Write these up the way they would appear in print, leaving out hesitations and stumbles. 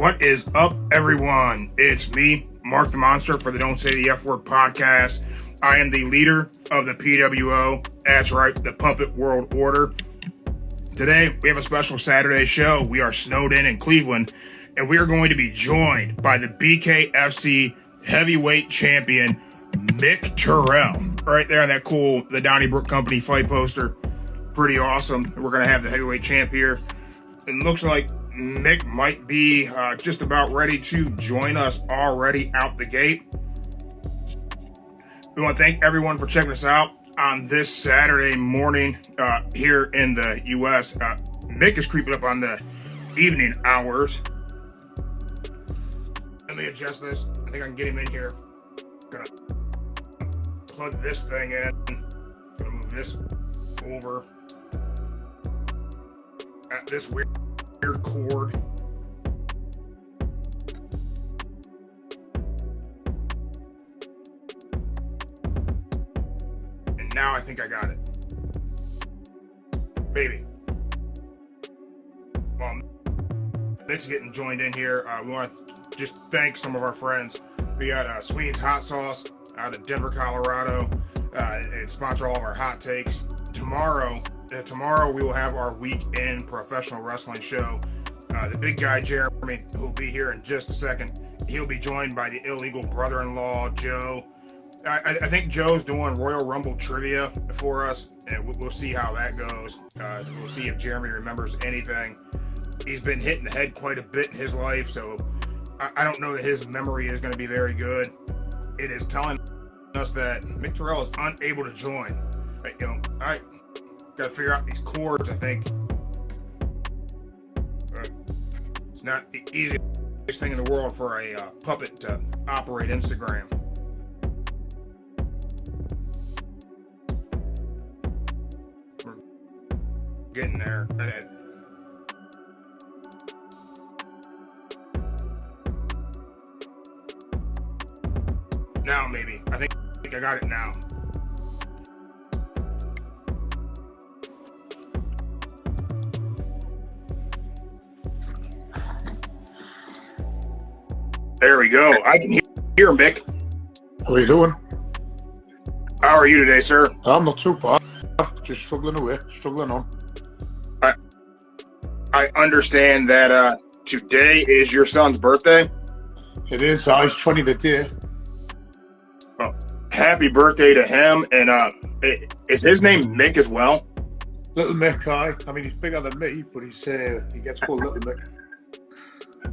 What is up, everyone? It's me, Mark the Monster, for the Don't Say the F Word podcast. I am the leader of the PWO. That's right, the Puppet World Order. Today, we have a special Saturday show. We are snowed in Cleveland, and we are going to be joined by the BKFC heavyweight champion, Mick Terrill. Right there on that cool, the Donnybrook Company fight poster. Pretty awesome. We're going to have the heavyweight champ here. It looks like Mick might be just about ready to join us already out the gate. We want to thank everyone for checking us out on this Saturday morning here in the U.S. Mick is creeping up on the evening hours. Let me adjust this. I think I can get him in here. Gonna plug this thing in. Gonna move this over. At this weird cord. And now I think I got it. Baby. Well, Mick's getting joined in here. We want to just thank some of our friends. We got Sweeney's Hot Sauce out of Denver, Colorado. It sponsors all of our hot takes. Tomorrow we will have our weekend professional wrestling show. The big guy Jeremy, who will be here in just a second, he'll be joined by the illegal brother-in-law Joe. I think Joe's doing Royal Rumble trivia for us, and we'll see how that goes. We'll see if Jeremy remembers anything. He's been hit in the head quite a bit in his life, so I don't know that his memory is going to be very good. It is telling us that Mick Terrill is unable to join. I got to figure out these cords, I think. It's not the easiest thing in the world for a puppet to operate Instagram. We're getting there. Now, maybe. I think I got it now. There we go. I can hear Mick. How are you doing? How are you today, sir? I'm not too bad. Just struggling on. I understand that today is your son's birthday. It is. He's 20 the day. Oh, happy birthday to him. And is his name Mick as well? Little Mick, I mean, he's bigger than me, but he gets called Little Mick.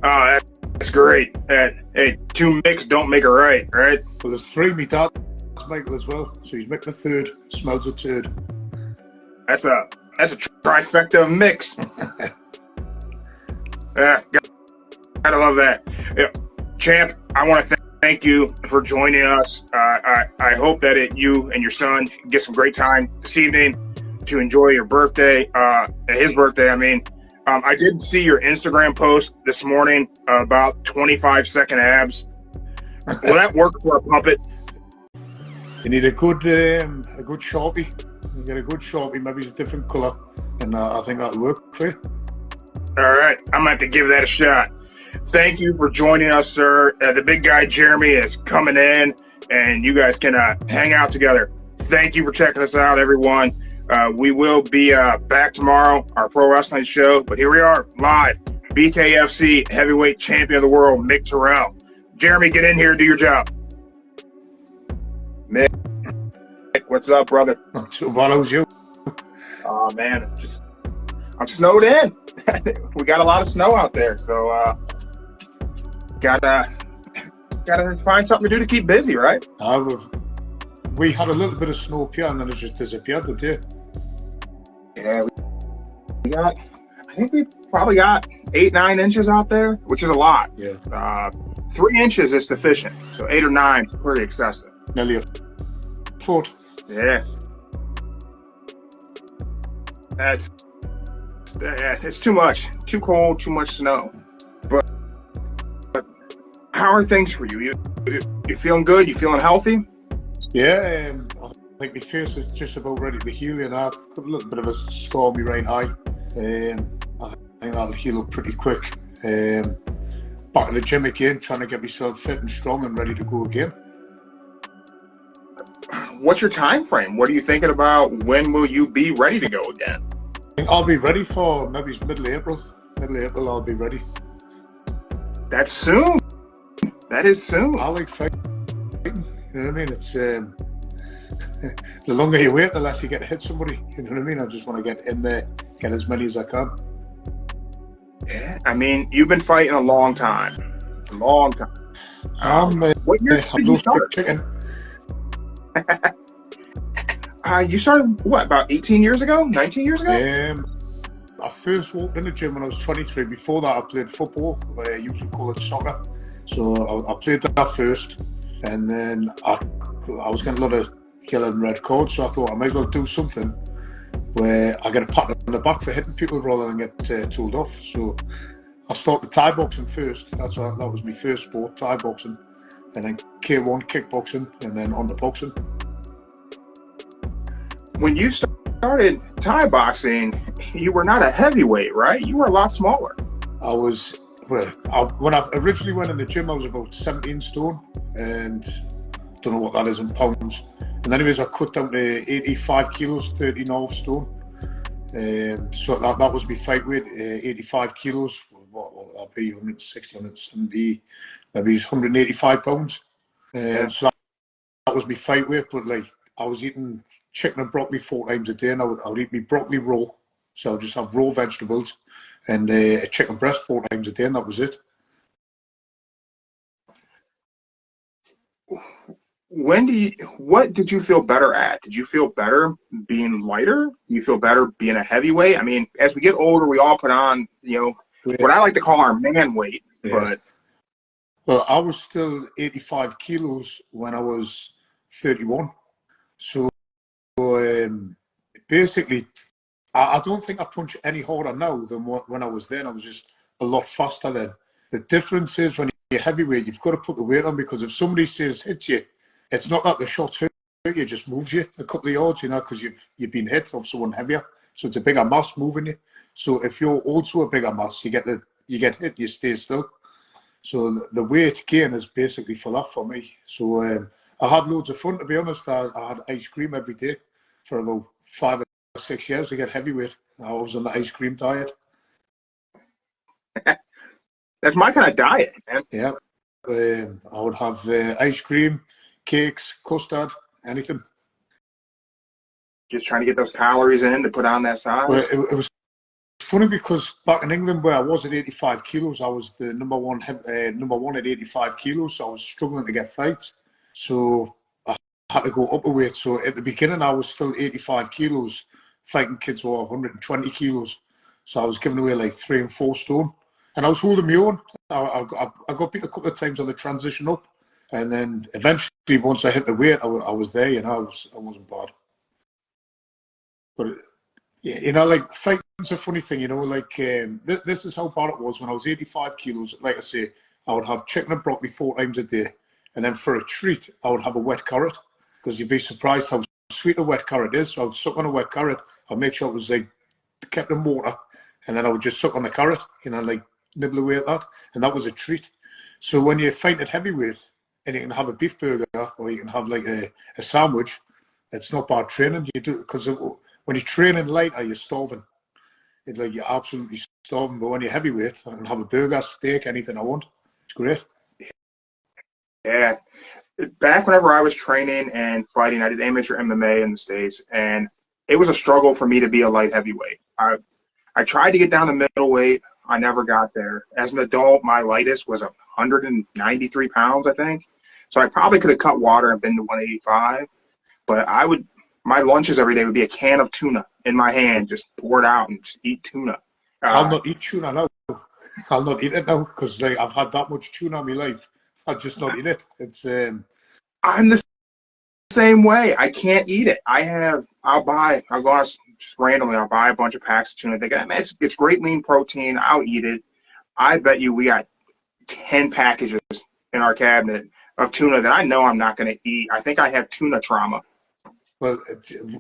Oh, that's great. Hey, two Micks don't make a right? Well, there's three. My dad's Michael as well, so he's Mick the third. Smells a turd. That's a trifecta of Micks. Yeah, gotta love that. Yeah, champ, I want to thank you for joining us. I hope that you and your son get some great time this evening to enjoy your birthday. His birthday, I mean. I did see your Instagram post this morning about 25-second abs. Will that work for a puppet? You need a good Sharpie. You get a good Sharpie, maybe it's a different colour, and I think that'll work for you. All right, I'm going to have to give that a shot. Thank you for joining us, sir. The big guy Jeremy is coming in, and you guys can hang out together. Thank you for checking us out, everyone. We will be back tomorrow, our pro wrestling show. But here we are, live. BKFC heavyweight champion of the world, Mick Terrill. Jeremy, get in here and do your job. Mick, what's up, brother? Not too bad. How's you? Oh, man. I'm snowed in. We got a lot of snow out there. So, gotta find something to do to keep busy, right? We had a little bit of snow up here, and then it just disappeared, didn't it? Yeah, I think we probably got 8-9 inches out there, which is a lot. Yeah. 3 inches is sufficient, so 8 or 9 is pretty excessive. Nearly a foot. Yeah. It's too much. Too cold, too much snow. But how are things for you? You feeling good? You feeling healthy? Yeah, I think my face is just about ready to heal, and I've got a little bit of a stormy right eye. I think that'll heal up pretty quick. back at the gym again, trying to get myself fit and strong and ready to go again. What's your time frame? What are you thinking about? When will you be ready to go again? I think I'll be ready for maybe middle of April. Middle of April, I'll be ready. That's soon. That is soon. I like fighting. You know what I mean? It's the longer you wait, the less you get to hit somebody. You know what I mean? I just want to get in there, get as many as I can. Yeah, I mean, you've been fighting a long time. A long time. What year did you start? Chicken. You started, what, about 18 years ago? 19 years ago? I first walked in the gym when I was 23. Before that, I played football. I usually call it soccer. So I played that first. And then I was getting a lot of yellow and red cards. So I thought I might as well do something where I get a pat on the back for hitting people rather than get told off. So I started Thai boxing first. That was my first sport, Thai boxing. And then K1 kickboxing, and then on to boxing. When you started Thai boxing, you were not a heavyweight, right? You were a lot smaller. When I originally went in the gym, I was about 17 stone, and I don't know what that is in pounds. And anyways, I cut down to 85 kilos, 13.5 stone. So that was my fight weight, 85 kilos. I'll be 160, 170, maybe 185 pounds. So that was my fight weight, but like I was eating chicken and broccoli 4 times a day, and I would eat my broccoli raw. So I would just have raw vegetables and a chicken breast 4 times a day, and that was it. What did you feel better at? Did you feel better being lighter? Do you feel better being a heavyweight? I mean, as we get older, we all put on, what I like to call our man weight. Yeah. Well, I was still 85 kilos when I was 31. So basically, I don't think I punch any harder now than when I was then. I was just a lot faster then. The difference is when you're heavyweight, you've got to put the weight on, because if somebody says hits you, it's not that the shot's hurt you, just moves you a couple of yards, because you've been hit off someone heavier. So it's a bigger mass moving you. So if you're also a bigger mass, you get hit, you stay still. So the weight gain is basically for that for me. So I had loads of fun, to be honest. I had ice cream every day for about 5 or 6 years to get heavyweight. I was on the ice cream diet. That's my kind of diet, man. Yeah. I would have ice cream, cakes, custard, anything. Just trying to get those calories in to put on that size? Well, it was funny because back in England, where I was at 85 kilos, I was the number one at 85 kilos, so I was struggling to get fights. So I had to go up a weight. So at the beginning, I was still 85 kilos, fighting kids who were 120 kilos. So I was giving away like 3 and 4 stone. And I was holding my own. I got beat a couple of times on the transition up. And then eventually, once I hit the weight, I was there, I wasn't bad. But, like, fighting's a funny thing, this is how bad it was when I was 85 kilos. Like I say, I would have chicken and broccoli 4 times a day. And then for a treat, I would have a wet carrot, because you'd be surprised how sweet a wet carrot is. So I would suck on a wet carrot. I'd make sure it was, like, kept in water. And then I would just suck on the carrot, like, nibble away at that. And that was a treat. So when you're fighting at heavyweight, and you can have a beef burger, or you can have, like, a sandwich, it's not bad training. You do, because when you're training lighter, you're starving. You're absolutely starving. But when you're heavyweight, I can have a burger, steak, anything I want. It's great. Yeah. Back whenever I was training and fighting, I did amateur MMA in the States, and it was a struggle for me to be a light heavyweight. I tried to get down to middleweight. I never got there. As an adult, my lightest was 193 pounds, I think. So I probably could have cut water and been to 185. But my lunches every day would be a can of tuna in my hand, just pour it out and just eat tuna. I'll not eat tuna now. I'll not eat it now, because I've had that much tuna in my life. I'll just not eat it. It's I'm the same way. I can't eat it. I'll buy a bunch of packs of tuna. They got, man, it's great lean protein. I'll eat it. I bet you we got 10 packages in our cabinet of tuna that I know I'm not going to eat. I think I have tuna trauma. Well,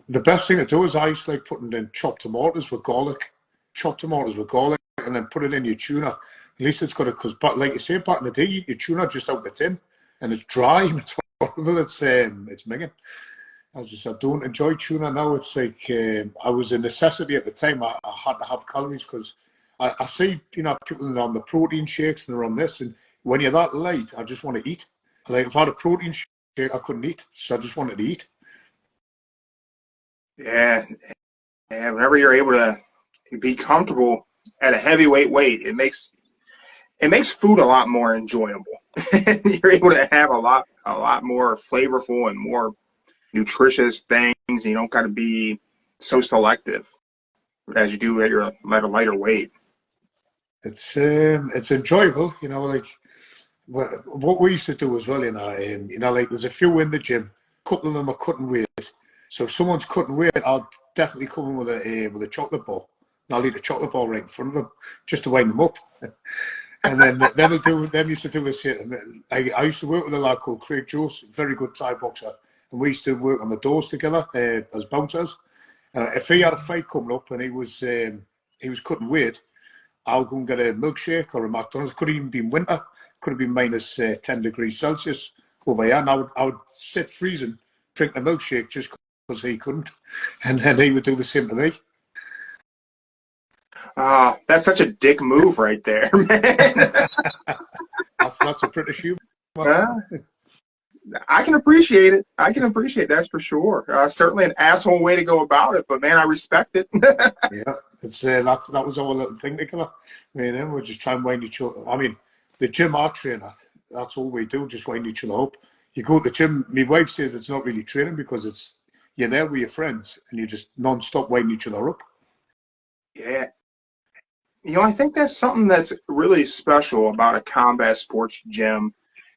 the best thing to do is I used to like putting in chopped tomatoes with garlic, and then put it in your tuna. At least it's got it, because like you say, back in the day, you tuna just out the tin, and it's dry and it's horrible. It's minging. As I said, I don't enjoy tuna now. It's like I was a necessity at the time. I had to have calories because I see, people on the protein shakes and they're on this, and when you're that light, I just want to eat. Like if I had a protein shake, I couldn't eat, so I just wanted to eat. Yeah, yeah. Whenever you're able to be comfortable at a heavyweight weight, it makes food a lot more enjoyable. You're able to have a lot more flavorful and more nutritious things. You don't got to be so selective as you do at a lighter weight. It's enjoyable, like what we used to do as well. Like there's a few in the gym. A couple of them are cutting weight. So if someone's cutting weight, I'll definitely come in with a chocolate bar, and I'll eat a chocolate bar right in front of them just to wind them up. And then them used to do this shit. And I used to work with a lad called Craig Jones, very good Thai boxer, and we used to work on the doors together as bouncers. If he had a fight coming up and he was cutting weight, I'll go and get a milkshake or a McDonald's. Could have even been winter. Could have been minus 10 degrees Celsius over here. And I would sit freezing, drinking a milkshake just because he couldn't. And then he would do the same to me. That's such a dick move right there, man. That's a British humor. I can appreciate it. That's for sure. Certainly an asshole way to go about it, but man, I respect it. Yeah, that was our little thing together. We're just trying to wind each other. I mean, the gym I train at, that's all we do, just wind each other up. You go to the gym, my wife says it's not really training because you're there with your friends and you just non-stop winding each other up. Yeah. I think that's something that's really special about a combat sports gym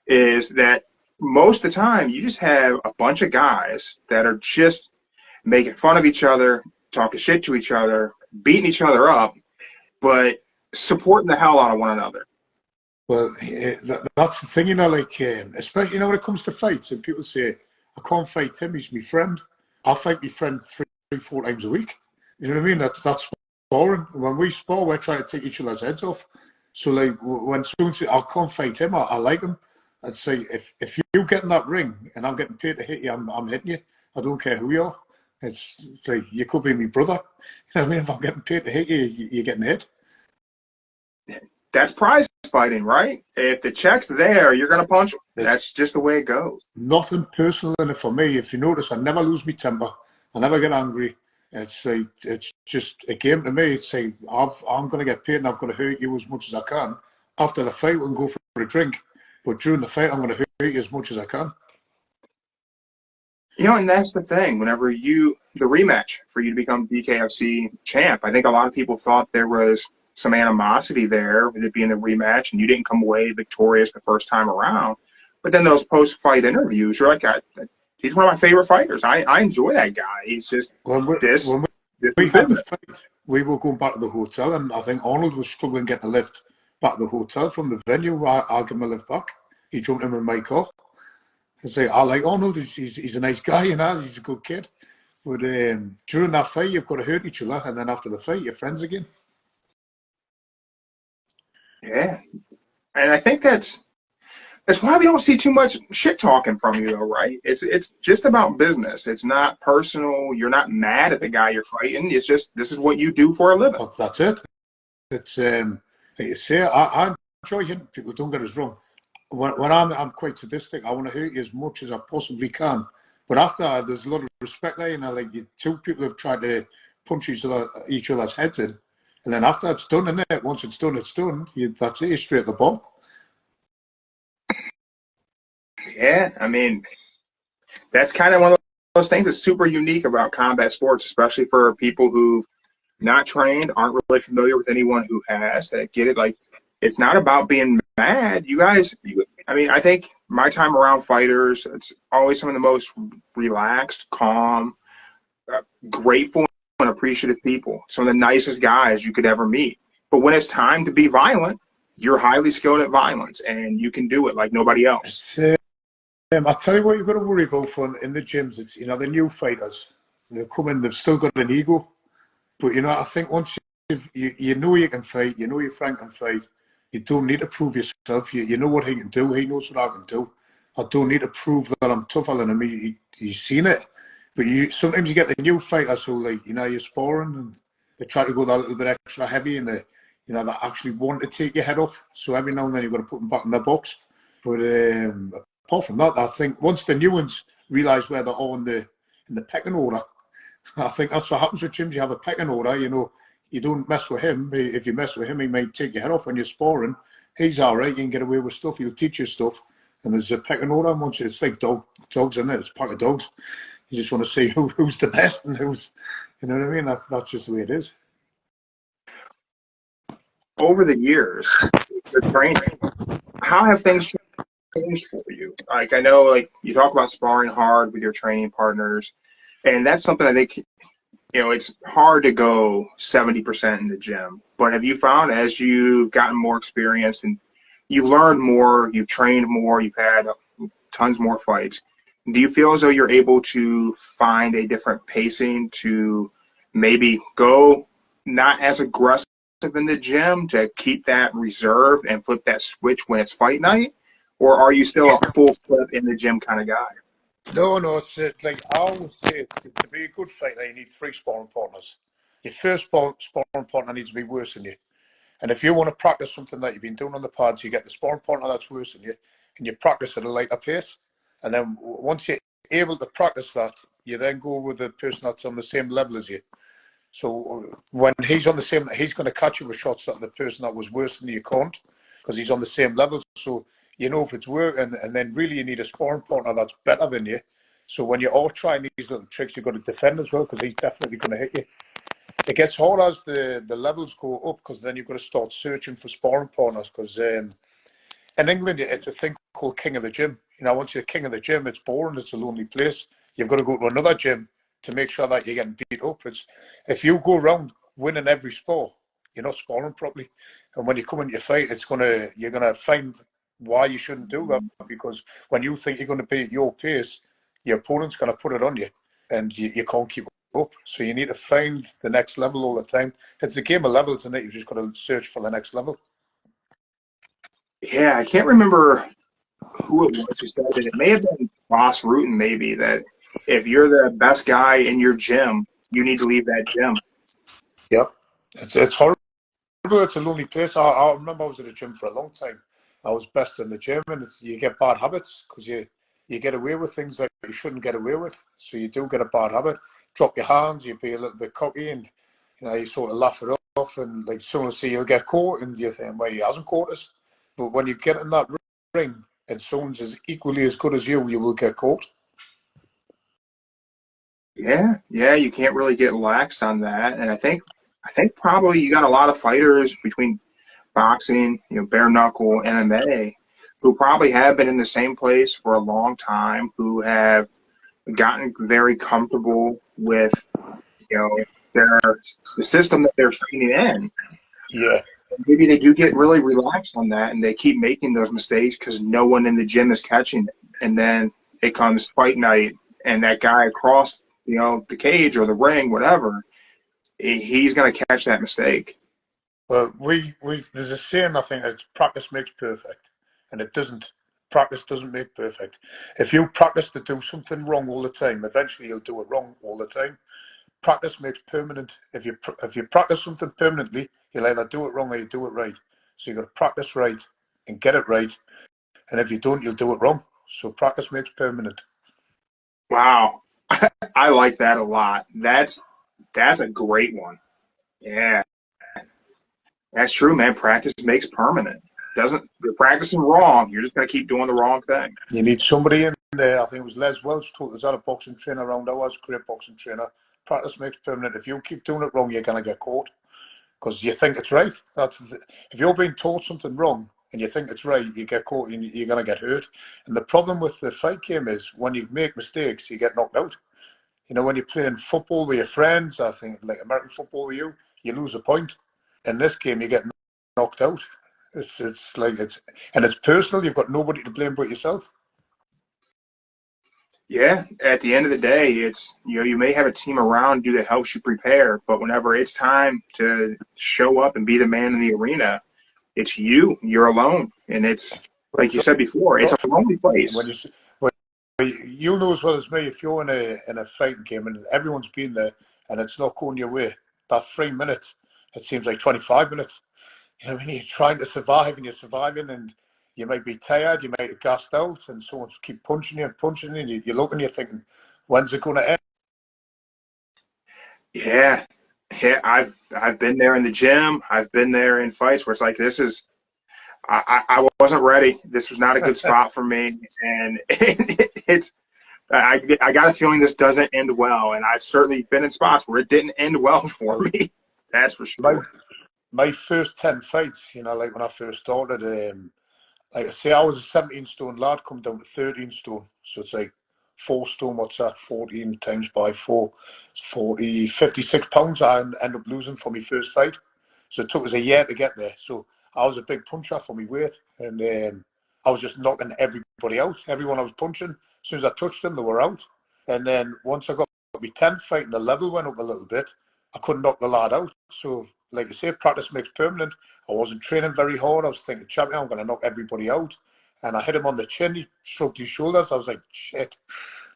is that most of the time you just have a bunch of guys that are just making fun of each other, talking shit to each other, beating each other up, but supporting the hell out of one another. Well, that's the thing, especially, when it comes to fights, and people say, I can't fight him, he's my friend. I'll fight my friend 3-4 times a week. You know what I mean? That's sparring. When we spar, we're trying to take each other's heads off. So, like, when someone says, I can't fight him, I like him, I'd say, if you get in that ring and I'm getting paid to hit you, I'm hitting you. I don't care who you are. It's like, you could be my brother. You know what I mean? If I'm getting paid to hit you, you're getting hit. That's prize fighting, right? If the check's there, you're going to punch them. That's just the way it goes. Nothing personal in it for me. If you notice, I never lose my temper. I never get angry. It's just a game to me. It's like, I'm going to get paid and I've got to hurt you as much as I can. After the fight, we can go for a drink. But during the fight, I'm going to hurt you as much as I can. And that's the thing. Whenever the rematch for you to become BKFC champ, I think a lot of people thought there was some animosity there with it being the rematch and you didn't come away victorious the first time around. But then those post-fight interviews, you're like, he's one of my favorite fighters. I enjoy that guy. He's just when we had the fight, we were going back to the hotel, and I think Arnold was struggling getting a lift back to the hotel from the venue. I'll give him a lift back. He jumped in with my car. I say, I like Arnold. He's a nice guy, he's a good kid. But during that fight, you've got to hurt each other, and then after the fight, you're friends again. Yeah, and I think that's why we don't see too much shit talking from you, though, right? It's just about business. It's not personal. You're not mad at the guy you're fighting. It's just this is what you do for a living. But that's it. It's like you say, I enjoy hitting people. Don't get us wrong. When I'm quite sadistic, I want to hurt you as much as I possibly can. But after that, there's a lot of respect there. Two people have tried to punch each other's heads in. And then after it's done, isn't it? Once it's done, it's done. That's it. You're straight at the ball. Yeah, I mean, that's kind of one of those things that's super unique about combat sports, especially for people who've not trained, aren't really familiar with anyone who has, that get it. Like, it's not about being mad. You guys, I think my time around fighters, it's always some of the most relaxed, calm, grateful, and appreciative people. Some of the nicest guys you could ever meet. But when it's time to be violent, you're highly skilled at violence, and you can do it like nobody else. I tell you what you've got to worry about in the gyms. It's, the new fighters. They come in, they've still got an ego. But, I think once you know you can fight, you know your friend can fight, You don't need to prove yourself. You know what he can do. He knows what I can do. I don't need to prove that I'm tougher than him. He's seen it. But sometimes you get the new fighters who, like, you're sparring and they try to go that little bit extra heavy and they actually want to take your head off. So every now and then you've got to put them back in their box. But apart from that, I think once the new ones realise where they are in the pecking order, I think that's what happens with gyms. You have a pecking order, you don't mess with him. If you mess with him, he might take your head off when you're sparring. He's all right. You can get away with stuff. He'll teach you stuff. And there's a pecking order. And once it's like dogs, isn't it? It's a pack of dogs. You just want to see who's the best and who's, you know what I mean? That's just the way it is. Over the years, the training, how have things changed for you? Like, I know, like, you talk about sparring hard with your training partners, and that's something I think, it's hard to go 70% in the gym. But have you found as you've gotten more experience and you've learned more, you've trained more, you've had tons more fights, do you feel as though you're able to find a different pacing to maybe go not as aggressive in the gym to keep that reserved and flip that switch when it's fight night? Or are you still a full clip in the gym kind of guy? No, it's like I always say, to be a good fighter, you need 3 sparring partners. Your first sparring partner needs to be worse than you. And if you want to practice something that you've been doing on the pads, you get the sparring partner that's worse than you, and you practice at a lighter pace. And then once you're able to practice that, you then go with the person that's on the same level as you. So when he's on the same, he's going to catch you with shots that the person that was worse than you can't, because he's on the same level. So if it's working, and then really you need a sparring partner that's better than you. So when you're all trying these little tricks, you've got to defend as well, because he's definitely going to hit you. It gets hard as the levels go up, because then you've got to start searching for sparring partners, because in England, it's a thing called king of the gym. Once you're king of the gym, it's boring. It's a lonely place. You've got to go to another gym to make sure that you're getting beat up. If you go around winning every sport, you're not sparring properly. And when you come into your fight, you're gonna find why you shouldn't do that, because when you think you're going to be at your pace, your opponent's going to put it on you, and you can't keep up. So you need to find the next level all the time. It's a game of levels, isn't it? You've just got to search for the next level. Yeah, I can't remember who it was who said it. It may have been Boss Rutan, maybe, that if you're the best guy in your gym, you need to leave that gym. Yep. It's horrible. It's a lonely place. I remember I was at the gym for a long time. I was best in the gym, and you get bad habits, because you get away with things that you shouldn't get away with. So you do get a bad habit. Drop your hands, you be a little bit cocky, and you sort of laugh it off, and like someone will say you'll get caught, and you think, well, he hasn't caught us. But when you get in that ring and someone's as equally as good as you will get caught. Yeah, you can't really get lax on that. And I think probably you got a lot of fighters between boxing, bare knuckle, MMA, who probably have been in the same place for a long time, who have gotten very comfortable with, the system that they're training in. Yeah. Maybe they do get really relaxed on that, and they keep making those mistakes because no one in the gym is catching it. And then it comes fight night, and that guy across, the cage or the ring, whatever, he's going to catch that mistake. Well, there's a saying, I think, it's practice makes perfect, and it doesn't. Practice doesn't make perfect. If you practice to do something wrong all the time, eventually you'll do it wrong all the time. Practice makes permanent. If you practice something permanently, you'll either do it wrong or you do it right. So you've got to practice right and get it right, and if you don't, you'll do it wrong. So practice makes permanent. Wow, I like that a lot. That's a great one. Yeah, that's true, man. Practice makes permanent. You're practicing wrong, you're just going to keep doing the wrong thing. You need somebody in there. I think it was Les Welch told us, a boxing trainer around ours, great boxing trainer. Practice makes permanent. If you keep doing it wrong, you're going to get caught, because you think it's right. If you're being taught something wrong and you think it's right, you get caught and you're going to get hurt. And the problem with the fight game is when you make mistakes, you get knocked out. When you're playing football with your friends, I think like American football with you lose a point. In this game, you get knocked out. It's personal. You've got nobody to blame but yourself. Yeah, at the end of the day, it's you may have a team around you that helps you prepare, but whenever it's time to show up and be the man in the arena, it's you. You're alone, and it's like you said before, it's a lonely When place. you when you know as well as me, if you're in a fighting game and everyone's been there and it's not going your way, that 3 minutes, it seems like 25 minutes. You know, when you're trying to survive and you're surviving and you might be tired, you might be gassed out, and someone's keep punching you and punching you, and you're looking, you're thinking, when's it going to end? Yeah, yeah. I've been there in the gym. I've been there in fights where it's like this is. I wasn't ready. This was not a good spot for me, and it's. I got a feeling this doesn't end well, and I've certainly been in spots where it didn't end well for Well, me. That's for my sure. my first 10 fights, you know, like when I first started, like I say, I was a 17 stone lad, come down to 13 stone. So it's like 4 stone, what's that? 14 times by 4, it's 40, 56 pounds I end up losing for my first fight. So it took us a year to get there. So I was a big puncher for my weight. And I was just knocking everybody out. Everyone I was punching, as soon as I touched them, they were out. And then once I got my 10th fight and the level went up a little bit, I couldn't knock the lad out. So, like I say, practice makes permanent. I wasn't training very hard. I was thinking, champion, I'm going to knock everybody out. And I hit him on the chin. He shrugged his shoulders. I was like, shit,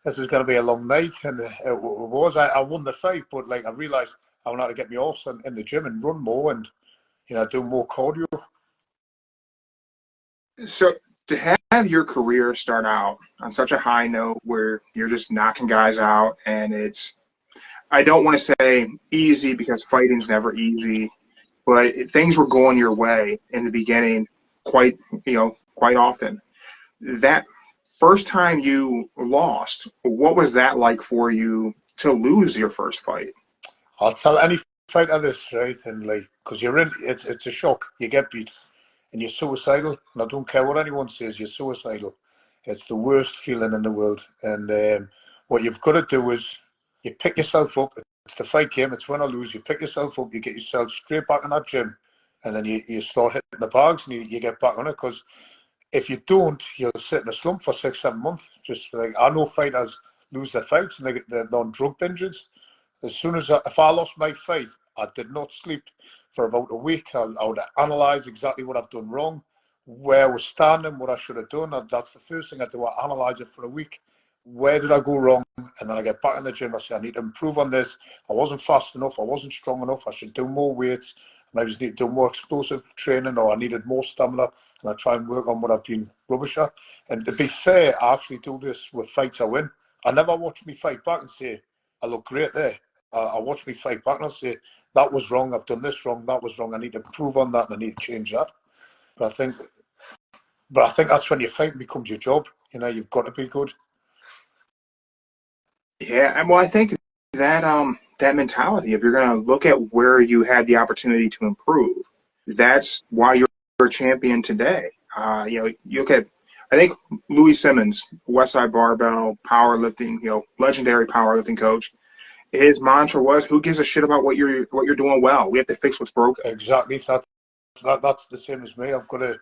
this is going to be a long night. And it was. I won the fight, but like I realised I wanted to get my horse in the gym and run more and, you know, do more cardio. So to have your career start out on such a high note where you're just knocking guys out, and it's I don't want to say easy because fighting's never easy, but things were going your way in the beginning quite quite often. That first time you lost, what was that like for you to lose your first fight? I'll tell any fighter this, right? And like, because you're in, it's a shock. You get beat and you're suicidal. And I don't care what anyone says, you're suicidal. It's the worst feeling in the world. And what you've got to do is you pick yourself up. It's the fight game. It's win or lose. You pick yourself up. You get yourself straight back in that gym, and then you start hitting the bags and you get back on it. Because if you don't, you'll sit in a slump for 6, 7 months. Just like I know fighters lose their fights and they're on drug binges. As soon as if I lost my fight, I did not sleep for about a week. I would analyse exactly what I've done wrong, where I was standing, what I should have done. And that's the first thing I do. I analyse it for a week. Where did I go wrong? And then I get back in the gym. I say, I need to improve on this. I wasn't fast enough. I wasn't strong enough. I should do more weights. Maybe just need to do more explosive training, or I needed more stamina. And I try and work on what I've been rubbish at. And to be fair, I actually do this with fights I win. I never watch me fight back and say, I look great there. I watch me fight back and I say, that was wrong, I've done this wrong, that was wrong, I need to improve on that and I need to change that. But I think that's when your fighting becomes your job. You know, you've got to be good. Yeah, and well, I think that that mentality, if you're going to look at where you had the opportunity to improve, that's why you're a champion today. You look at, I think Louis Simmons, Westside Barbell, powerlifting, legendary powerlifting coach. His mantra was, "Who gives a shit about what you're doing well? We have to fix what's broken." Exactly. That's the same as me. I've got to,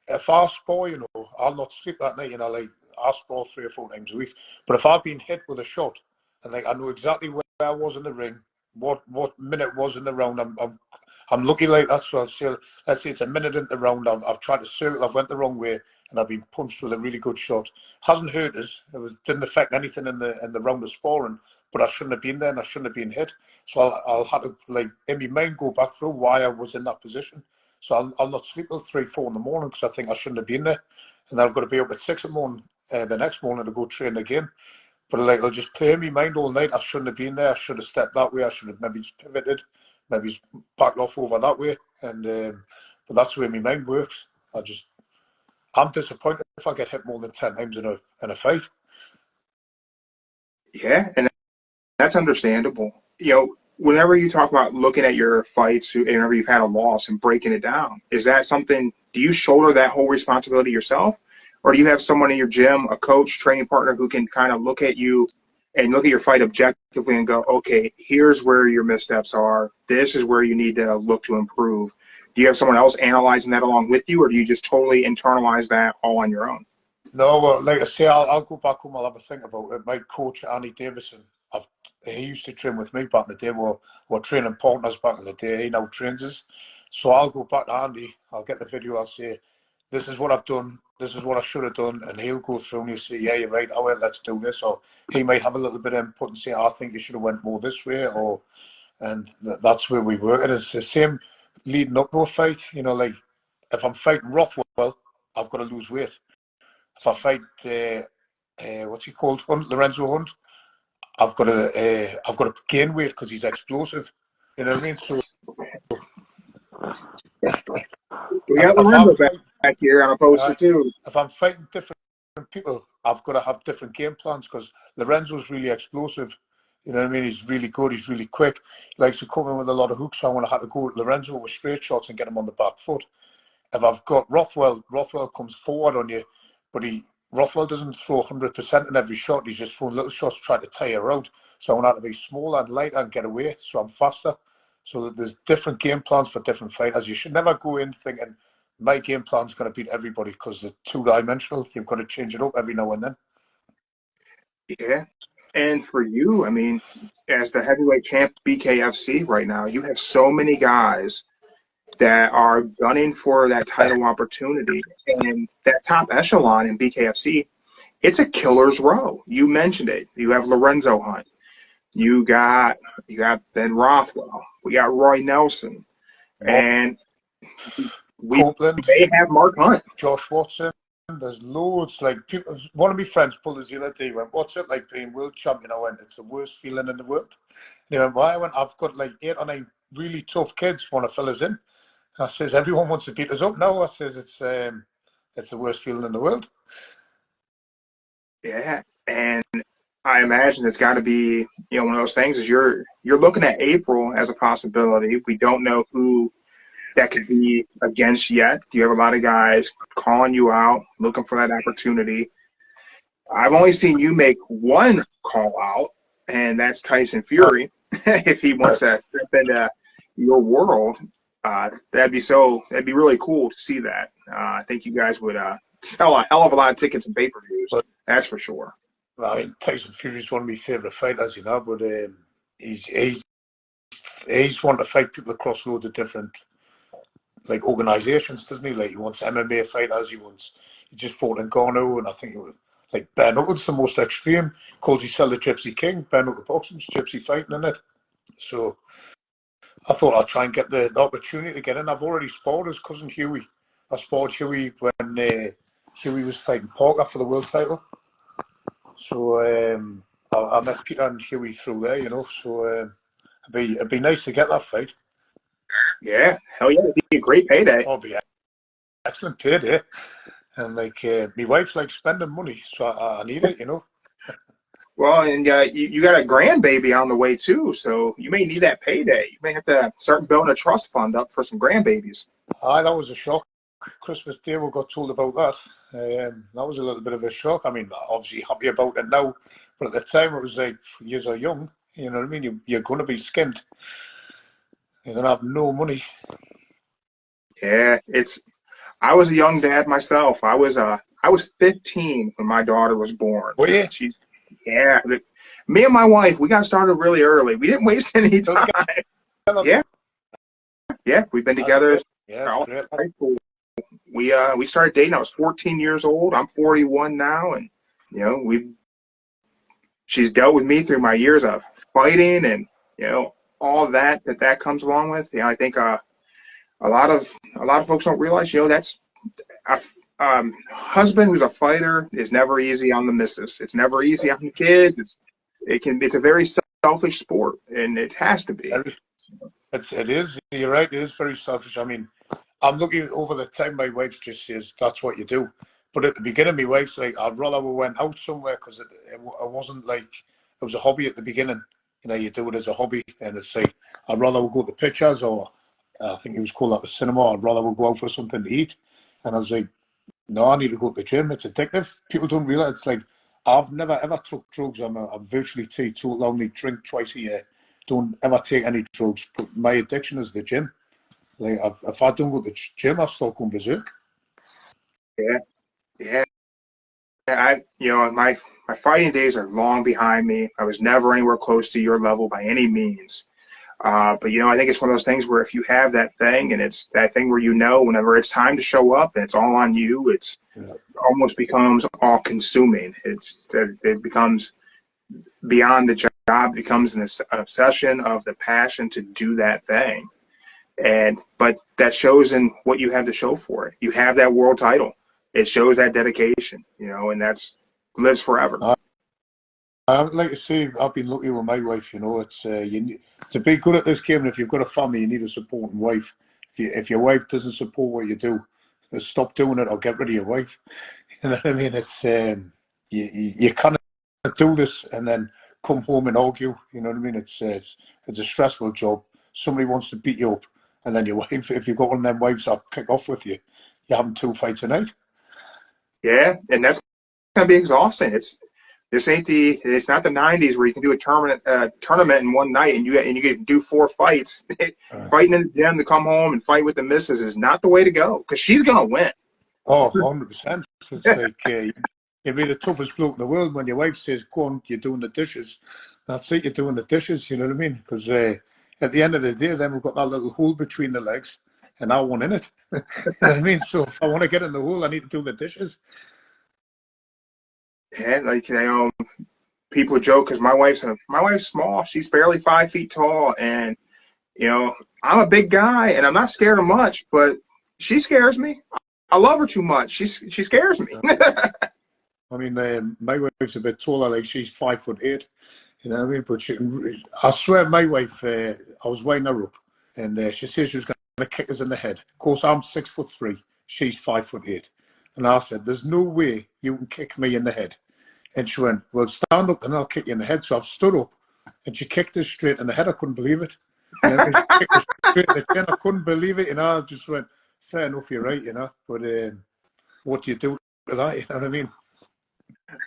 if I spar, you know, I'll not sleep that night, you know, like I spar 3 or 4 times a week. But if I've been hit with a shot and like I know exactly where I was in the ring, what minute was in the round, I'm lucky like that. So I'll say, let's say it's a minute in the round, I've tried to circle, I've went the wrong way, and I've been punched with a really good shot. Hasn't hurt us. Didn't affect anything in the round of sparring, but I shouldn't have been there and I shouldn't have been hit. So I'll have to, like, in my mind, go back through why I was in that position. So I'll not sleep till 3, 4 in the morning because I think I shouldn't have been there. And then I've got to be up at 6 in the morning the next morning to go train again. But like, I'll just play in my mind all night. I shouldn't have been there. I should have stepped that way. I should have maybe just pivoted, maybe just backed off over that way. And but that's the way my mind works. I'm disappointed if I get hit more than 10 times in a fight. Yeah, and that's understandable. Whenever you talk about looking at your fights, whenever you've had a loss and breaking it down, is that something, do you shoulder that whole responsibility yourself? Or do you have someone in your gym, a coach, training partner who can kind of look at you and look at your fight objectively and go, okay, here's where your missteps are. This is where you need to look to improve. Do you have someone else analyzing that along with you, or do you just totally internalize that all on your own? No, well, like I say, I'll go back home. I'll have a think about it. My coach, Andy Davison, he used to train with me back in the day. We're training partners back in the day. He now trains us. So I'll go back to Andy, I'll get the video, I'll say, this is what I've done, this is what I should have done, and he'll go through and he'll say, yeah, you're right, oh, well, let's do this. Or he might have a little bit of input and say, I think you should have went more this way, or and that's where we work. And it's the same leading up to a fight, you know, like if I'm fighting Rothwell, I've got to lose weight. If I fight what's he called, Lorenzo Hunt, I've got to gain weight because he's explosive. You know what I mean? So We got Lorenzo back here on a poster too. If I'm fighting different people, I've got to have different game plans because Lorenzo's really explosive. You know what I mean? He's really good. He's really quick. He likes to come in with a lot of hooks. So I want to have to go with Lorenzo with straight shots and get him on the back foot. If I've got Rothwell comes forward on you, but Rothwell doesn't throw 100% in every shot. He's just throwing little shots trying to tire out. So I want to be smaller and lighter and get away. So I'm faster. So that there's different game plans for different fighters. You should never go in thinking my game plan's going to beat everybody because they're two-dimensional. You've got to change it up every now and then. Yeah. And for you, I mean, as the heavyweight champ BKFC right now, you have so many guys that are gunning for that title opportunity. And that top echelon in BKFC, it's a killer's row. You mentioned it. You have Lorenzo Hunt. You got Ben Rothwell. We got Roy Nelson. And we may have Mark Hunt. Josh Watson. There's loads. Like people, one of my friends pulled us the other day. Went, what's it like being world champion? I went, it's the worst feeling in the world. And he went, why? I went, I've got like 8 or 9 really tough kids want to fill us in. I says, everyone wants to beat us up. No, I says it's the worst feeling in the world. Yeah, and I imagine it's got to be, one of those things. Is you're looking at April as a possibility. We don't know who that could be against yet. You have a lot of guys calling you out, looking for that opportunity. I've only seen you make one call out, and that's Tyson Fury. If he wants to step into your world, that'd be really cool to see that. I think you guys would sell a hell of a lot of tickets and pay-per-views. That's for sure. Well, I mean, Tyson Fury's one of my favourite fighters, but he's wanting to fight people across loads of different organisations, doesn't he? Like he wants MMA fighters, he just fought in Ghana, and I think it was like Bare Knuckle's the most extreme. Calls himself the Gypsy King. Bare Knuckle boxing's gypsy fighting in it. So I thought I'd try and get the opportunity to get in. I've already sparred his cousin Huey. I sparred Huey when Huey was fighting Parker for the world title. So I met Peter and Huey through there, So it'd be nice to get that fight. Yeah, hell yeah, it'd be a great payday. Oh, it'd be excellent payday. And my wife's spending money, so I need it, Well, and you got a grandbaby on the way too, so you may need that payday. You may have to start building a trust fund up for some grandbabies. That was a shock. Christmas Day we got told about that. That was a little bit of a shock. I mean, obviously happy about it now, but at the time it was like, you are young, you know what I mean? You're going to be skint. You're going to have no money. Yeah, I was a young dad myself. I was 15 when my daughter was born. Oh, yeah? Me and my wife, we got started really early. We didn't waste any time. Yeah, we've been together all high school. We started dating. I was 14 years old. I'm 41 now, and she's dealt with me through my years of fighting and all that comes along with. I think a lot of folks don't realize that's a husband who's a fighter is never easy on the missus. It's never easy on the kids. It's a very selfish sport, and it has to be. It is. You're right. It is very selfish. I mean, I'm looking over the time. My wife just says that's what you do. But at the beginning, my wife's like, I'd rather we went out somewhere because it wasn't like it was a hobby at the beginning. You do it as a hobby, and it's like I'd rather we go to the pictures, or I think it was called at the cinema. I'd rather we go out for something to eat. And I was like, no, I need to go to the gym. It's addictive. People don't realize. It's like I've never ever took drugs. I'm virtually teetotal. I only drink twice a year. Don't ever take any drugs. But my addiction is the gym. Like if I don't go to the gym, I start going berserk. Yeah. My fighting days are long behind me. I was never anywhere close to your level by any means. But I think it's one of those things where if you have that thing, and it's that thing where whenever it's time to show up and it's all on you, it's almost becomes all consuming. It becomes beyond the job. It becomes an obsession of the passion to do that thing. But that shows in what you have to show for it. You have that world title. It shows that dedication, and that's lives forever. I'd like to say I've been lucky with my wife. It's to be good at this game. And if you've got a family, you need a supporting wife. If your wife doesn't support what you do, then stop doing it or get rid of your wife. You know what I mean? It's you can't do this and then come home and argue. You know what I mean? It's a stressful job. Somebody wants to beat you up, and then your wife, if you've got one of them wives that kick off with you, you're having 2 fights a night. Yeah, and that's gonna be exhausting. It's not the '90s where you can do a tournament in one night and you can do 4 fights. Fighting in the gym to come home and fight with the missus is not the way to go, because she's gonna win. Oh, 100%. It's like you'd be the toughest bloke in the world when your wife says, "Go on, you're doing the dishes." That's it, you're doing the dishes. You know what I mean? Because at the end of the day, then we've got that little hole between the legs, and I want in it. You know what I mean? So if I want to get in the hole, I need to do the dishes. Yeah, like people joke because my wife's small. She's barely 5 feet tall, and I'm a big guy, and I'm not scared of much, but she scares me. I love her too much. She scares me. I mean, my wife's a bit taller. Like, she's 5'8". You know what I mean? But I swear, my wife, I was weighing her up, and she said she was going to kick us in the head. Of course, I'm 6'3". She's 5'8". And I said, "There's no way you can kick me in the head." And she went, "Well, stand up and I'll kick you in the head." So I've stood up, and she kicked us straight in the head. I couldn't believe it. She kicked us straight in the chin. I couldn't believe it. I just went, "Fair enough, you're right." But what do you do to that? You know what I mean?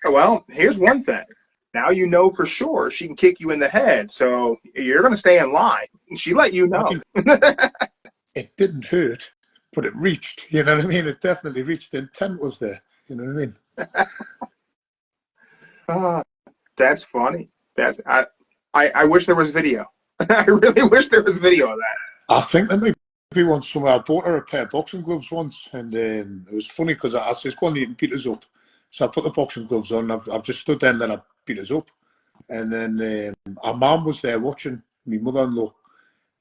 Well, here's one thing. Now you know for sure she can kick you in the head, so you're going to stay in line. She let you know. I mean, it didn't hurt, but it reached. You know what I mean? It definitely reached. The intent was there. You know what I mean? That's funny. I wish there was video. I really wish there was video of that. I think there might be one somewhere. I bought her a pair of boxing gloves once, and it was funny because I said, "Go on, you can beat us up." So I put the boxing gloves on. I've just stood there and then I beat us up. And then our mum was there watching, my mother-in-law.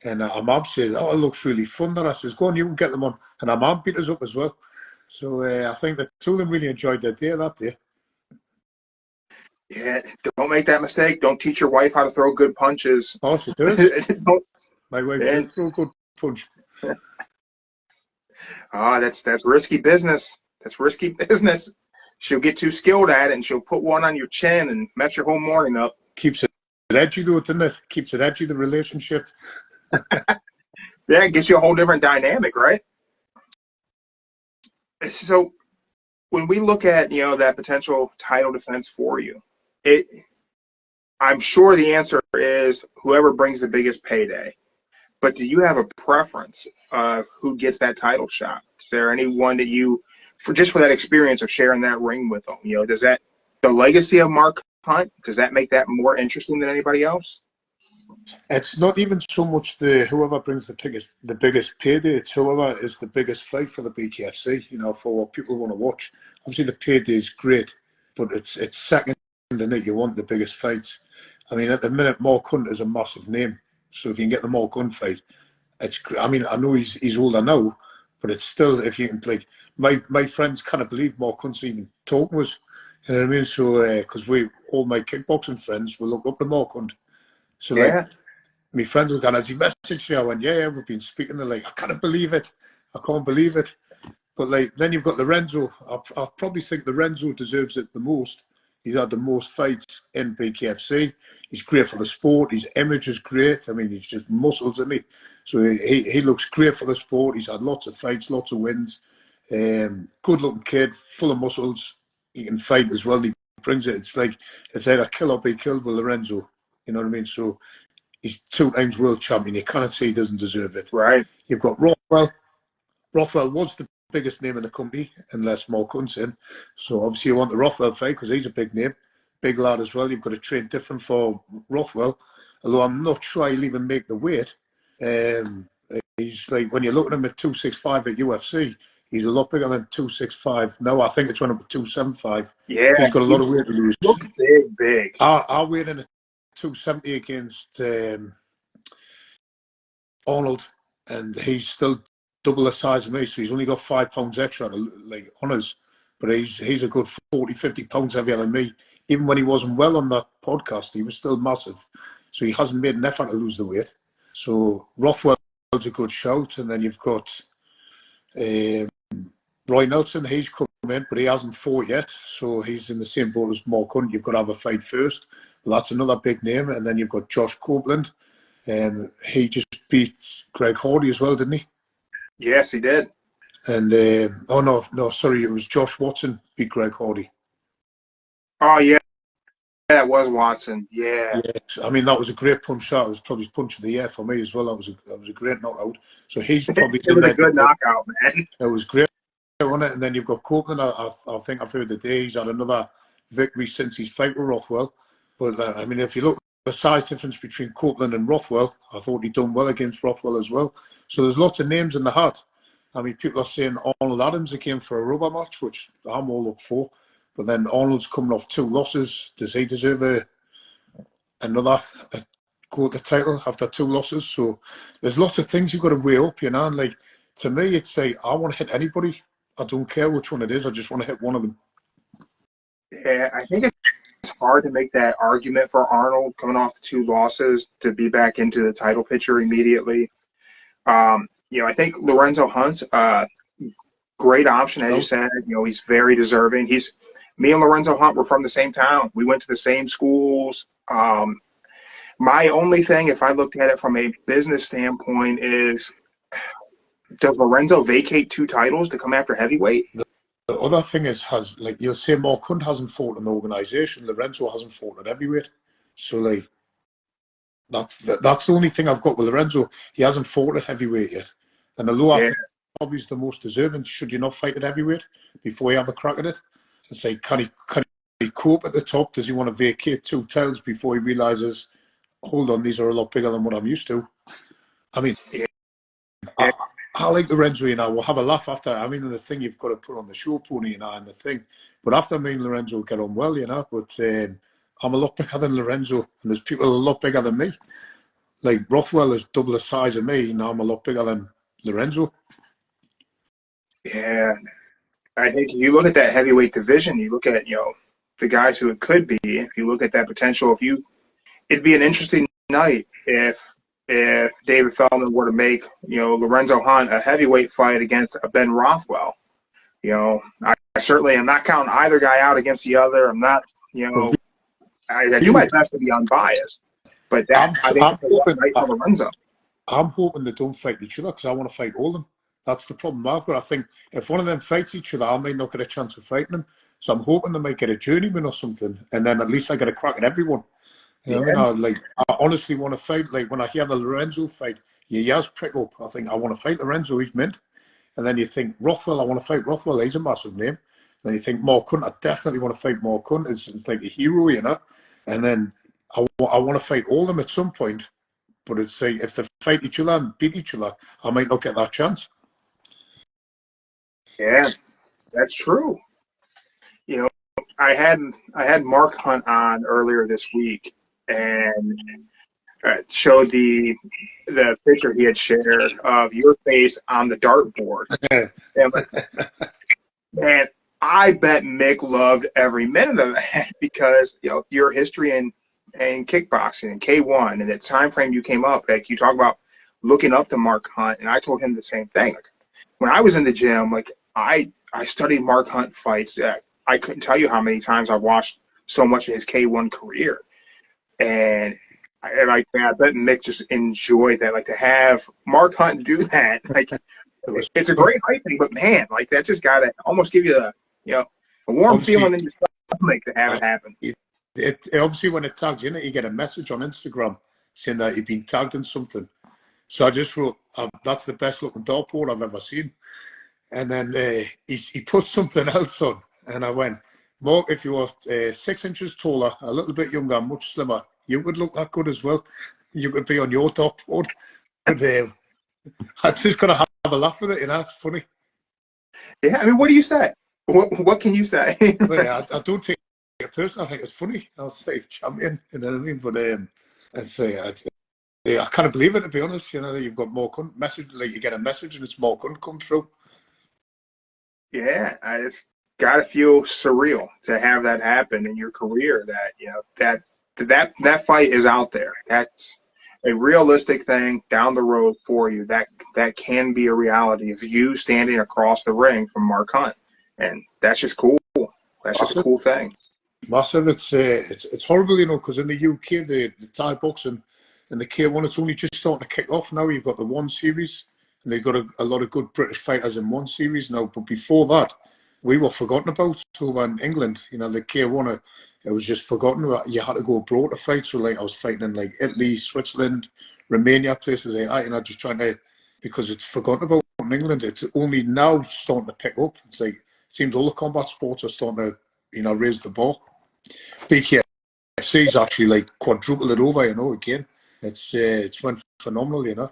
And our mum said, "Oh, it looks really fun there." I says, "Go on, you can get them on." And our mum beat us up as well. So I think the two of them really enjoyed their day that day. Yeah, don't make that mistake. Don't teach your wife how to throw good punches. Oh, she does. My wife does throw a good punch. That's risky business. That's risky business. She'll get too skilled at it, and she'll put one on your chin and mess your whole morning up. Keeps it edgy, though, doesn't it? Keeps it edgy, the relationship. Yeah, it gets you a whole different dynamic, right? So when we look at, that potential title defense for you, I'm sure the answer is whoever brings the biggest payday. But do you have a preference of who gets that title shot? Is there anyone that for that experience of sharing that ring with them, does that, the legacy of Mark Hunt, does that make that more interesting than anybody else? It's not even so much whoever brings the biggest payday. It's whoever is the biggest fight for the BKFC. For what people want to watch. Obviously, the payday is great, but it's second in it. You want the biggest fights. I mean, at the minute, Mark Hunt is a massive name. So if you can get the Mark Hunt fight, it's. I mean, I know he's older now, but it's still, if you can, like, my friends can't believe Mark Hunt's even talking to us. You know what I mean? So because all my kickboxing friends will look up to Mark Hunt. So like, my friends were going, "As he messaged me," I went, yeah, we've been speaking. They're like, "I can't believe it. I can't believe it." But like, then you've got Lorenzo. I probably think Lorenzo deserves it the most. He's had the most fights in BKFC. He's great for the sport. His image is great. I mean, he's just muscles, isn't he? So he looks great for the sport. He's had lots of fights, lots of wins. Good-looking kid, full of muscles. He can fight as well. He brings it. It's either kill or be killed with Lorenzo. You know what I mean? So he's 2 times world champion. You cannot say he doesn't deserve it. Right. You've got Rothwell. Rothwell was the biggest name in the company, unless Mark Hunt's in. So obviously you want the Rothwell fight because he's a big name, big lad as well. You've got to train different for Rothwell. although I'm not sure he'll even make the weight. He's like, when you look at him at 265 at UFC, he's a lot bigger than 265. No, I think it's went up to 275. Yeah, He's got a lot of weight to lose. looks big, big. I weighed in at 270 against Arnold, and he's still double the size of me, so he's only got 5 pounds extra like on us. But he's a good 40, 50 pounds heavier than me. Even when he wasn't well on that podcast, he was still massive. So he hasn't made an effort to lose the weight. So Rothwell's a good shout, and then you've got Roy Nelson. He's come in, but he hasn't fought yet, so he's in the same boat as Mark Hunt. You've got to have a fight first. Well, that's another big name, and then you've got Josh Copeland. He just beat Greg Hardy as well, didn't he? Yes, he did. And sorry, it was Josh Watson beat Greg Hardy. Oh yeah, it was Watson. Yeah. Yes, I mean that was a great punch. That was probably punch of the year for me as well. That was a great knockout. So he's probably it was a good knockout, man. It was great on it. And then you've got Copeland. I think I've heard today he's had another victory since his fight with Rothwell. But I mean, if you look at the size difference between Copeland and Rothwell, I thought he'd done well against Rothwell as well. So there's lots of names in the hat. I mean, people are saying Arnold Adams came for a rubber match, which I'm all up for. But then Arnold's coming off 2 losses. Does he deserve another go at the title after 2 losses? So there's lots of things you've got to weigh up, you know. And like, to me, it's say I want to hit anybody. I don't care which one it is. I just want to hit one of them. Yeah, I think it's hard to make that argument for Arnold coming off 2 losses to be back into the title picture immediately. I think Lorenzo Hunt's a great option, as you said. He's very deserving. Me and Lorenzo Hunt were from the same town. We went to the same schools. My only thing, if I looked at it from a business standpoint, is does Lorenzo vacate 2 titles to come after heavyweight? The other thing is, you'll say Mark Hunt hasn't fought in the organisation. Lorenzo hasn't fought at heavyweight. So, like, that's the only thing I've got with Lorenzo. He hasn't fought at heavyweight yet. And although I think probably he's the most deserving, should you not fight at heavyweight before you have a crack at it? And say, can he cope at the top? Does he want to vacate 2 titles before he realises, hold on, these are a lot bigger than what I'm used to? I mean, I like Lorenzo, we'll have a laugh after. I mean, the thing you've got to put on the show, Pony, and the thing. But after me and Lorenzo get on well, but I'm a lot bigger than Lorenzo, and there's people a lot bigger than me. Like, Rothwell is double the size of me, and I'm a lot bigger than Lorenzo. Yeah. I think if you look at that heavyweight division, you look at, the guys who it could be, if you look at that potential, it'd be an interesting night if David Feldman were to make, Lorenzo Hunt a heavyweight fight against a Ben Rothwell. I certainly am not counting either guy out against the other. I'm not, I do my best to be unbiased. But I think it's a night for Lorenzo. I'm hoping they don't fight each other because I want to fight all of them. That's the problem I've got. I think if one of them fights each other, I might not get a chance of fighting them. So I'm hoping they might get a journeyman or something, and then at least I get a crack at everyone. You know what I mean? I honestly want to fight. Like, when I hear the Lorenzo fight, your ears prick up. I think, I want to fight Lorenzo, he's mint. And then you think, Rothwell, I want to fight Rothwell, he's a massive name. Then you think, Mark Hunt, I definitely want to fight Mark Hunt. It's like a hero, And then I want to fight all of them at some point. But it's like, if they fight each other and beat each other, I might not get that chance. Yeah, that's true. I had Mark Hunt on earlier this week and showed the picture he had shared of your face on the dartboard. and I bet Mick loved every minute of that because your history in kickboxing and K1 and the time frame you came up, like you talk about looking up to Mark Hunt, and I told him the same thing. Like, when I was in the gym, like I studied Mark Hunt fights. I couldn't tell you how many times I watched so much of his K1 career. And I bet Mick just enjoyed that. Like, to have Mark Hunt do that, like, it's a great hype thing, but man, like, that just got to almost give you a warm feeling in your stomach to have it happen. It obviously, when it tags in it, you get a message on Instagram saying that you've been tagged in something. So I just wrote, that's the best looking dartboard I've ever seen. And then he put something else on. And I went, Mark, if you were 6 inches taller, a little bit younger, much slimmer, You would look that good as well. You could be on your top board. But I just got to have a laugh with it, you know. It's funny. Yeah, I mean, what do you say? What can you say? But yeah, I don't take it personally. I think it's funny. I'll say champion, you know what I mean? But I'd say I can't believe it, to be honest. You know, you've got more message, like you get a message and it's more come through. Yeah, it's got to feel surreal to have that happen in your career. That that fight is out there. That's a realistic thing down the road for you. That can be a reality of you standing across the ring from Mark Hunt, and that's just cool. That's just a cool thing. Massive. It's horrible, you know, because in the UK the Thai boxing and the K1, it's only just starting to kick off now. You've got the One Series, and they've got a lot of good British fighters in One Series now. But before that, we were forgotten about over in England. You know, the K1, it was just forgotten. You had to go abroad to fight. So like I was fighting in like Italy, Switzerland, Romania, places like that. You know, just trying to, because it's forgotten about in England. It's only now starting to pick up. It's like it seems all the combat sports are starting to, you know, raise the bar. BKFC's actually like quadrupled it over, you know, again. It's went phenomenal, you know.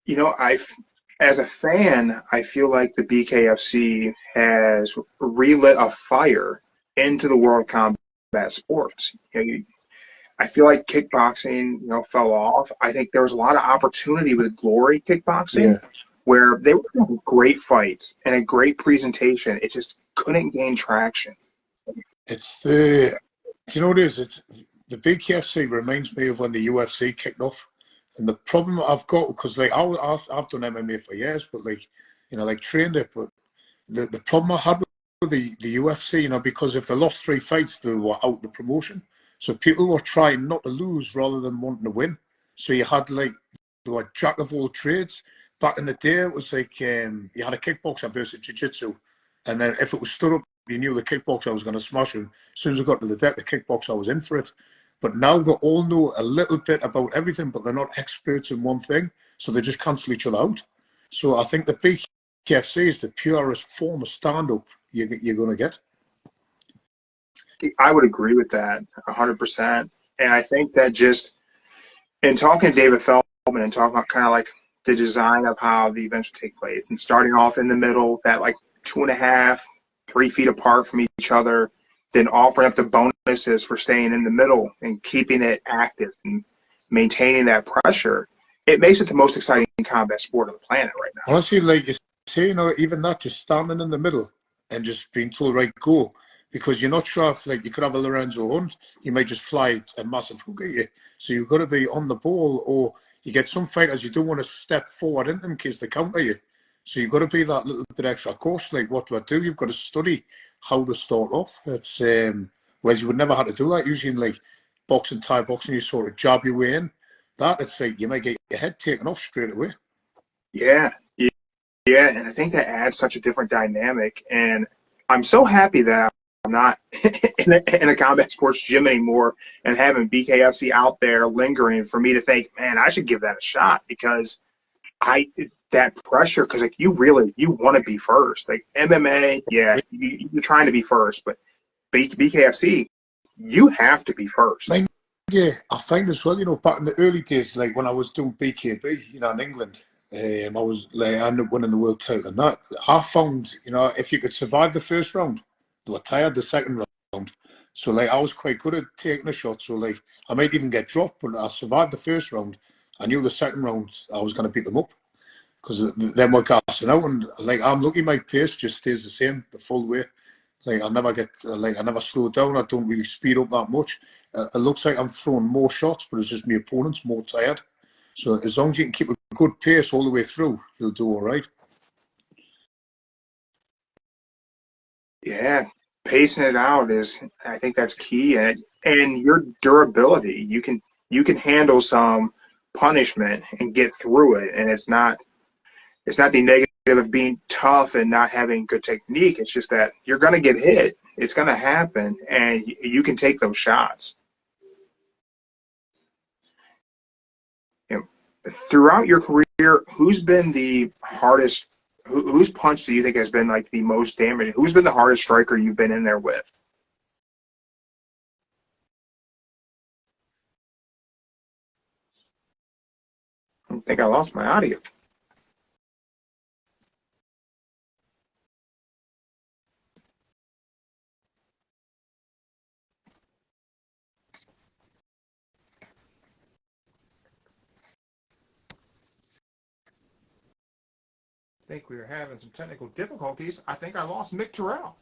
You know, as a fan, I feel like the BKFC has relit a fire into the world of combat sports. I feel like kickboxing, fell off. I think there was a lot of opportunity with Glory Kickboxing, where they were having great fights and a great presentation. It just couldn't gain traction. Do you know what it is? It's the BKFC reminds me of when the UFC kicked off. And the problem I've got, because like I've done MMA for years, but like, like trained it, but the problem I had with the UFC, because if they lost 3 fights, they were out the promotion. So people were trying not to lose rather than wanting to win. So you had like, they were jack of all trades. Back in the day, it was like you had a kickboxer versus jiu-jitsu. And then if it was stood up, you knew the kickboxer was going to smash him. As soon as I got to the deck, the kickboxer was in for it. But now they all know a little bit about everything, but they're not experts in one thing. So they just cancel each other out. So I think the BKFC is the purest form of stand-up you're going to get. I would agree with that 100%. And I think that just in talking to David Feldman and talking about kind of like the design of how the events will take place and starting off in the middle, that like 2.5, 3 feet apart from each other, then offering up the bonuses for staying in the middle and keeping it active and maintaining that pressure, it makes it the most exciting combat sport on the planet right now. Honestly, like you say, even that, just standing in the middle and just being told, right, go, because you're not sure if, like, you could have a Lorenzo Hunt, you might just fly a massive hook at you. So you've got to be on the ball, or you get some fighters you don't want to step forward into them in case they counter you. So you've got to be that little bit extra cautious. Like, what do I do? You've got to study how they start off. It's whereas you would never have to do that. Usually in like boxing, Thai boxing, you sort of jab your way in. That, it's like you might get your head taken off straight away. Yeah, and I think that adds such a different dynamic. And I'm so happy that I'm not in a combat sports gym anymore and having BKFC out there lingering for me to think, man, I should give that a shot, because that pressure, because like you want to be first. Like MMA, yeah, you're trying to be first, but BKFC, you have to be first. Yeah, I find as well, back in the early days, like when I was doing BKB, in England, I ended up winning the world title, and that I found, if you could survive the first round, they were tired the second round. So like I was quite good at taking a shot. So like I might even get dropped, but I survived the first round. I knew the second round I was going to beat them up, because then we're gassing out, and like I'm lucky my pace just stays the same the full way. Like I never slow down. I don't really speed up that much. It looks like I'm throwing more shots, but it's just my opponent's more tired. So as long as you can keep a good pace all the way through, you'll do all right. Yeah, pacing it out I think that's key, and your durability. You can handle some punishment and get through it, and it's not the negative of being tough and not having good technique. It's just that you're going to get hit. It's going to happen, and you can take those shots. Throughout your career, who's been the hardest? Whose punch do you think has been like the most damaging? Who's been the hardest striker you've been in there with? I think I lost my audio. I think we were having some technical difficulties. I think I lost Mick Terrill.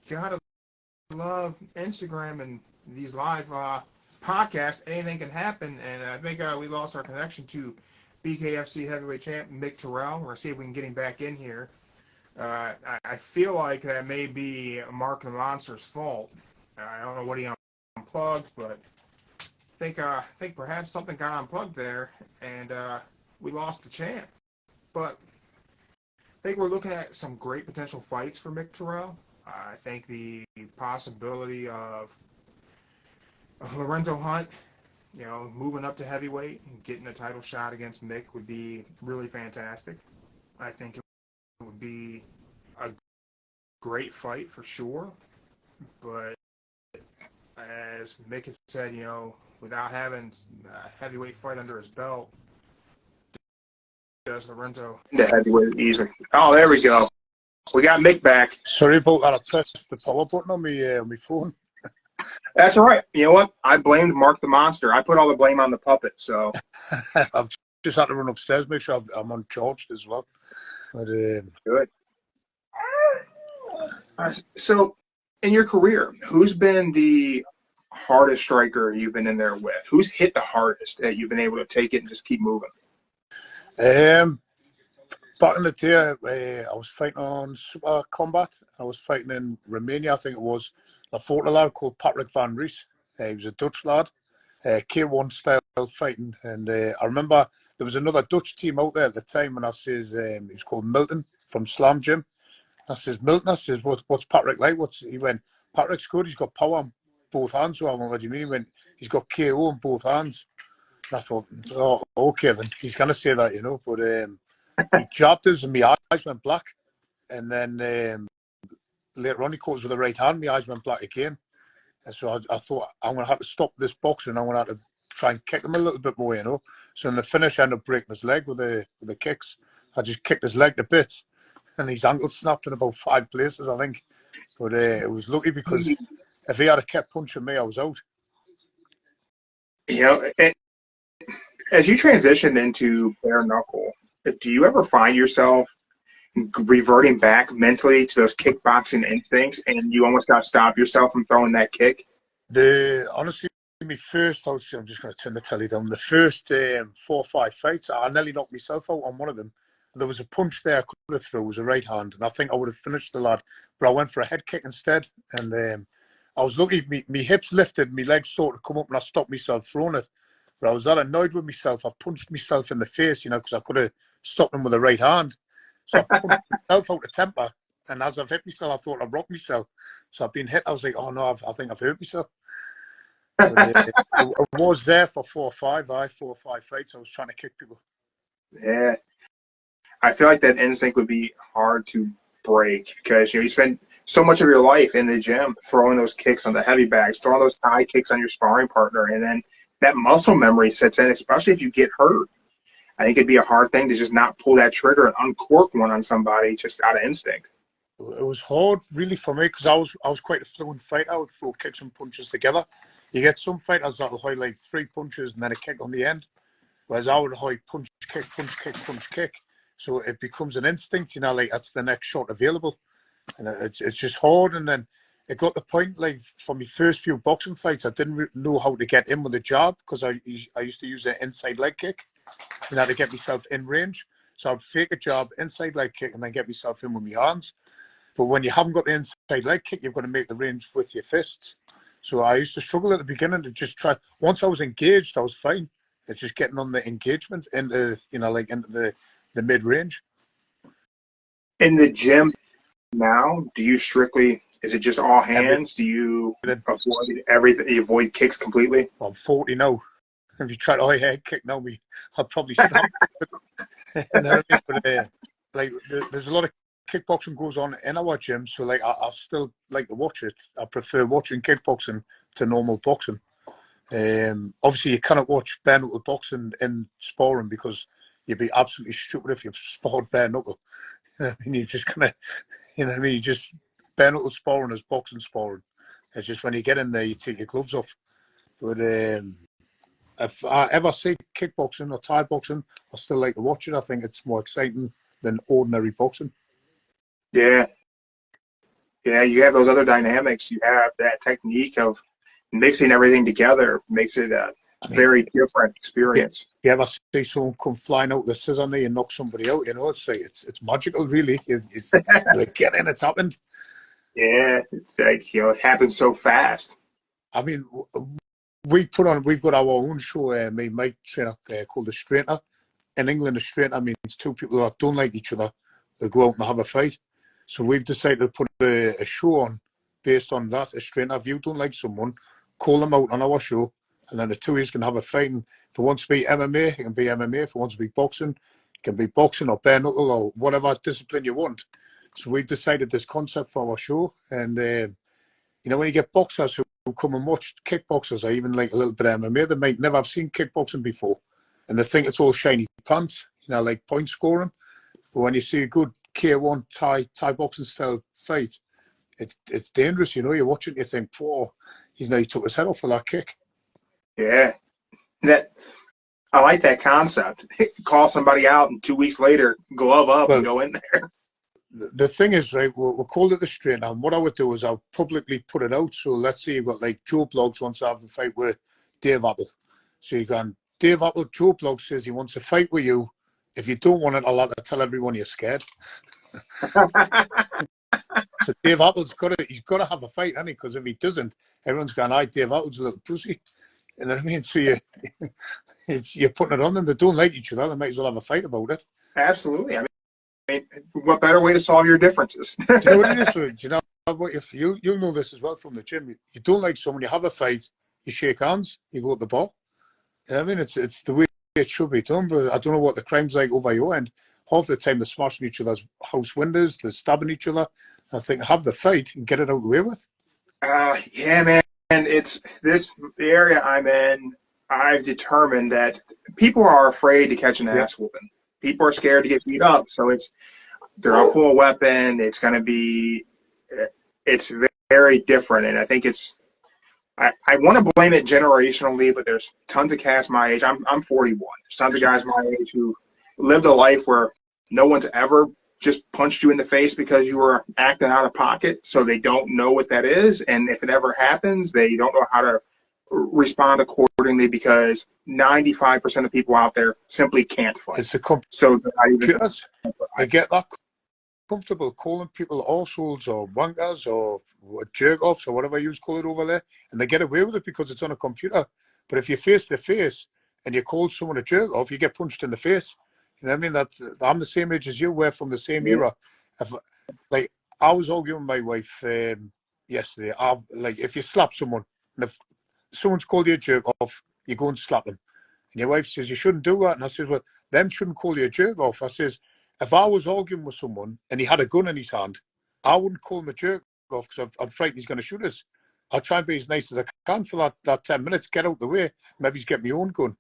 Gotta love Instagram and these live podcasts. Anything can happen, and I think we lost our connection to BKFC heavyweight champ Mick Terrill. We're gonna see if we can get him back in here. I feel like that may be Mark the Monster's fault. I don't know what he unplugged, but I think perhaps something got unplugged there, and we lost the champ. But I think we're looking at some great potential fights for Mick Terrill. I think the possibility of Lorenzo Hunt, moving up to heavyweight and getting a title shot against Mick would be really fantastic. I think it would be a great fight for sure. But as Mick has said, without having a heavyweight fight under his belt, does Lorenzo The heavyweight easily. Oh, there we go. We got Mick back. Sorry about that. I pressed the power button on my phone. That's all right. You know what? I blamed Mark the Monster. I put all the blame on the puppet. So I've just had to run upstairs, make sure I'm uncharged as well. But, good. So, in your career, who's been the hardest striker you've been in there with? Who's hit the hardest that you've been able to take it and just keep moving? Back in the day, I was fighting on Super Combat. I was fighting in Romania, I think it was. I fought a lad called Patrick van Ries. He was a Dutch lad, K1 style fighting. And I remember there was another Dutch team out there at the time, and I says, he was called Milton from Slam Gym. I says, Milton, I says, what's Patrick like? He went, Patrick's good, he's got power on both hands. So I went, what do you mean? He went, he's got KO on both hands. And I thought, oh, okay then, he's going to say that, But he jabbed us and my eyes went black. And then later on he caught us with the right hand, my eyes went black again. And so I thought, I'm going to have to stop this boxing. I'm going to have to try and kick him a little bit more, So in the finish, I ended up breaking his leg with the kicks. I just kicked his leg to bits. And his ankle snapped in about 5 places, I think. But it was lucky because if he had kept punching me, I was out. As you transition into bare knuckle, do you ever find yourself reverting back mentally to those kickboxing instincts, and you almost got to stop yourself from throwing that kick? Honestly, I'm just going to turn the telly down. The first 4 or 5 fights, I nearly knocked myself out on one of them. There was a punch there I could have thrown. It was a right hand, and I think I would have finished the lad. But I went for a head kick instead, and I was lucky. Me hips lifted, my legs sort of come up, and I stopped myself throwing it. But I was that annoyed with myself. I punched myself in the face, because I could have stopped him with a right hand. So I punched myself out of temper, and as I've hit myself, I thought I'd rocked myself. So I've been hit. I was like, oh no, I think I've hurt myself. But, I was there for 4 or 5 fights. I was trying to kick people. Yeah. I feel like that instinct would be hard to break because you spend so much of your life in the gym throwing those kicks on the heavy bags, throwing those high kicks on your sparring partner, and then that muscle memory sets in, especially if you get hurt. I think it'd be a hard thing to just not pull that trigger and uncork one on somebody just out of instinct. It was hard, really, for me because I was quite a fluent fighter. I would throw kicks and punches together. You get some fighters that'll hold like 3 punches and then a kick on the end, whereas I would hold punch, kick, punch, kick, punch, kick. So it becomes an instinct, like that's the next shot available. And it's just hard. And then it got the point, like for my first few boxing fights, I didn't know how to get in with a jab because I used to use an inside leg kick and I had to get myself in range. So I'd fake a jab, inside leg kick, and then get myself in with my hands. But when you haven't got the inside leg kick, you've got to make the range with your fists. So I used to struggle at the beginning to just try. Once I was engaged, I was fine. It's just getting on the engagement into, into the mid-range. In the gym now, do you is it just all hands? Do you avoid everything? You avoid kicks completely? I'm 40 now. If you try to head kick now, I'll probably snap. But, there's a lot of kickboxing goes on in our gym, so like I still like to watch it. I prefer watching kickboxing to normal boxing. Obviously, you cannot watch bare knuckle boxing in sparring because you'd be absolutely stupid if you sparred bare knuckle. I mean, you're just gonna, I mean, you just bare knuckle sparring is boxing sparring. It's just when you get in there, you take your gloves off. But if I ever see kickboxing or Thai boxing, I still like to watch it. I think it's more exciting than ordinary boxing. Yeah, yeah. You have those other dynamics. You have that technique of mixing everything together. Makes it a I mean, very different experience. you ever see someone come flying out with a scissor knee and knock somebody out? You know, it's like it's magical, really. It's like get in, it's happened. Yeah, it's like it happens so fast. I mean, we've got our own show. Me, Mike trainer called the Straightener. In England, a straightener means two people that don't like each other. They go out and have a fight. So we've decided to put a show on based on that. A straightener. If you don't like someone, call them out on our show, and then the two of you can have a fight. And if it wants to be MMA, it can be MMA. If it wants to be boxing, it can be boxing or bare knuckle or whatever discipline you want. So we've decided this concept for our show. And, when you get boxers who come and watch kickboxers or even like a little bit of MMA, they might never have seen kickboxing before. And they think it's all shiny pants, like point scoring. But when you see a good K1 Thai boxing style fight, it's dangerous. You're watching, you think, "Whoa, he took his head off for that kick." Yeah, that I like that concept. Call somebody out, and 2 weeks later, glove up and go in there. The thing is, right, we'll call it the straightener. And what I would do is I'll publicly put it out. So let's say you've got like Joe Bloggs wants to have a fight with Dave Apple. So you're going, Dave Apple, Joe Bloggs says he wants to fight with you. If you don't want it, I'll have to tell everyone you're scared. So Dave Apple's he's got to have a fight, hasn't he? Because if he doesn't, everyone's going, Dave Apple's a little pussy. You know what I mean? So you're putting it on them. They don't like each other. They might as well have a fight about it. Absolutely. I mean, what better way to solve your differences? Do you know what it is? Do you know what? If you'll know this as well from the gym. You don't like someone, you have a fight, you shake hands, you go to the bar. You know what I mean? It's the way it should be done. But I don't know what the crime's like over your end. Half the time they're smashing each other's house windows, they're stabbing each other. I think have the fight and get it out of the way with. Yeah, man. And it's the area I'm in. I've determined that people are afraid to catch an ass whooping. People are scared to get beat up, so they're a full weapon. It's going to be, it's very different, and I think I want to blame it generationally, but there's tons of cats my age. I'm 41. There's tons of guys my age who lived a life where no one's ever just punched you in the face because you were acting out of pocket, so they don't know what that is, and if it ever happens, they don't know how to respond accordingly because 95% of people out there simply can't fight. It's the so they get that comfortable calling people arseholes or wankers or jerk-offs or whatever you call it over there, and they get away with it because it's on a computer. But if you're face-to-face and you call someone a jerk-off, you get punched in the face. You know what I mean? I'm the same age as you. We're from the same era. I was arguing with my wife yesterday. If you slap someone, and if someone's called you a jerk-off, you go and slap them. And your wife says, you shouldn't do that. And I says, well, them shouldn't call you a jerk-off. I says, if I was arguing with someone and he had a gun in his hand, I wouldn't call him a jerk-off because I'm frightened he's going to shoot us. I'll try and be as nice as I can for that 10 minutes, get out the way, maybe he's get my own gun.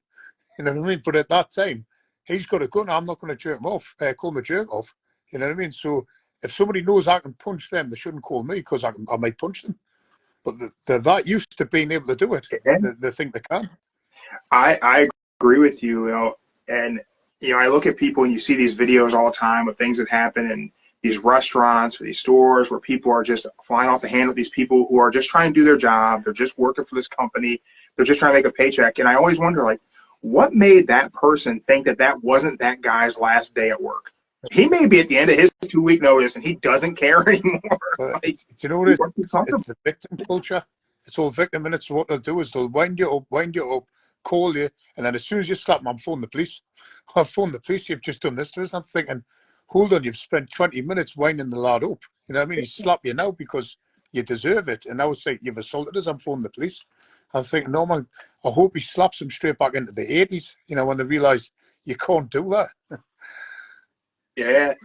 You know what I mean? But at that time, he's got a gun. I'm not going to jerk him off, call him a jerk-off. You know what I mean? So if somebody knows I can punch them, they shouldn't call me because I might punch them. But they're that used to being able to do it. They think they can. I agree with you, and I look at people and you see these videos all the time of things that happen in these restaurants or these stores where people are just flying off the handle with these people who are just trying to do their job. They're just working for this company. They're just trying to make a paycheck. And I always wonder, what made that person think that wasn't that guy's last day at work? He may be at the end of his 2-week notice and he doesn't care anymore. Do you know what it is? It's the victim culture. It's all victim minutes. So what they'll do is they'll wind you up, call you, and then as soon as you slap them, I'm phoning the police. I've phoned the police. You've just done this to us. I'm thinking, hold on, you've spent 20 minutes winding the lad up. You know what I mean? He slapped you now because you deserve it. And now it's like, you've assaulted us. I'm phoning the police. I'm thinking, no, man, I hope he slaps him straight back into the 80s, when they realise you can't do that. Yeah,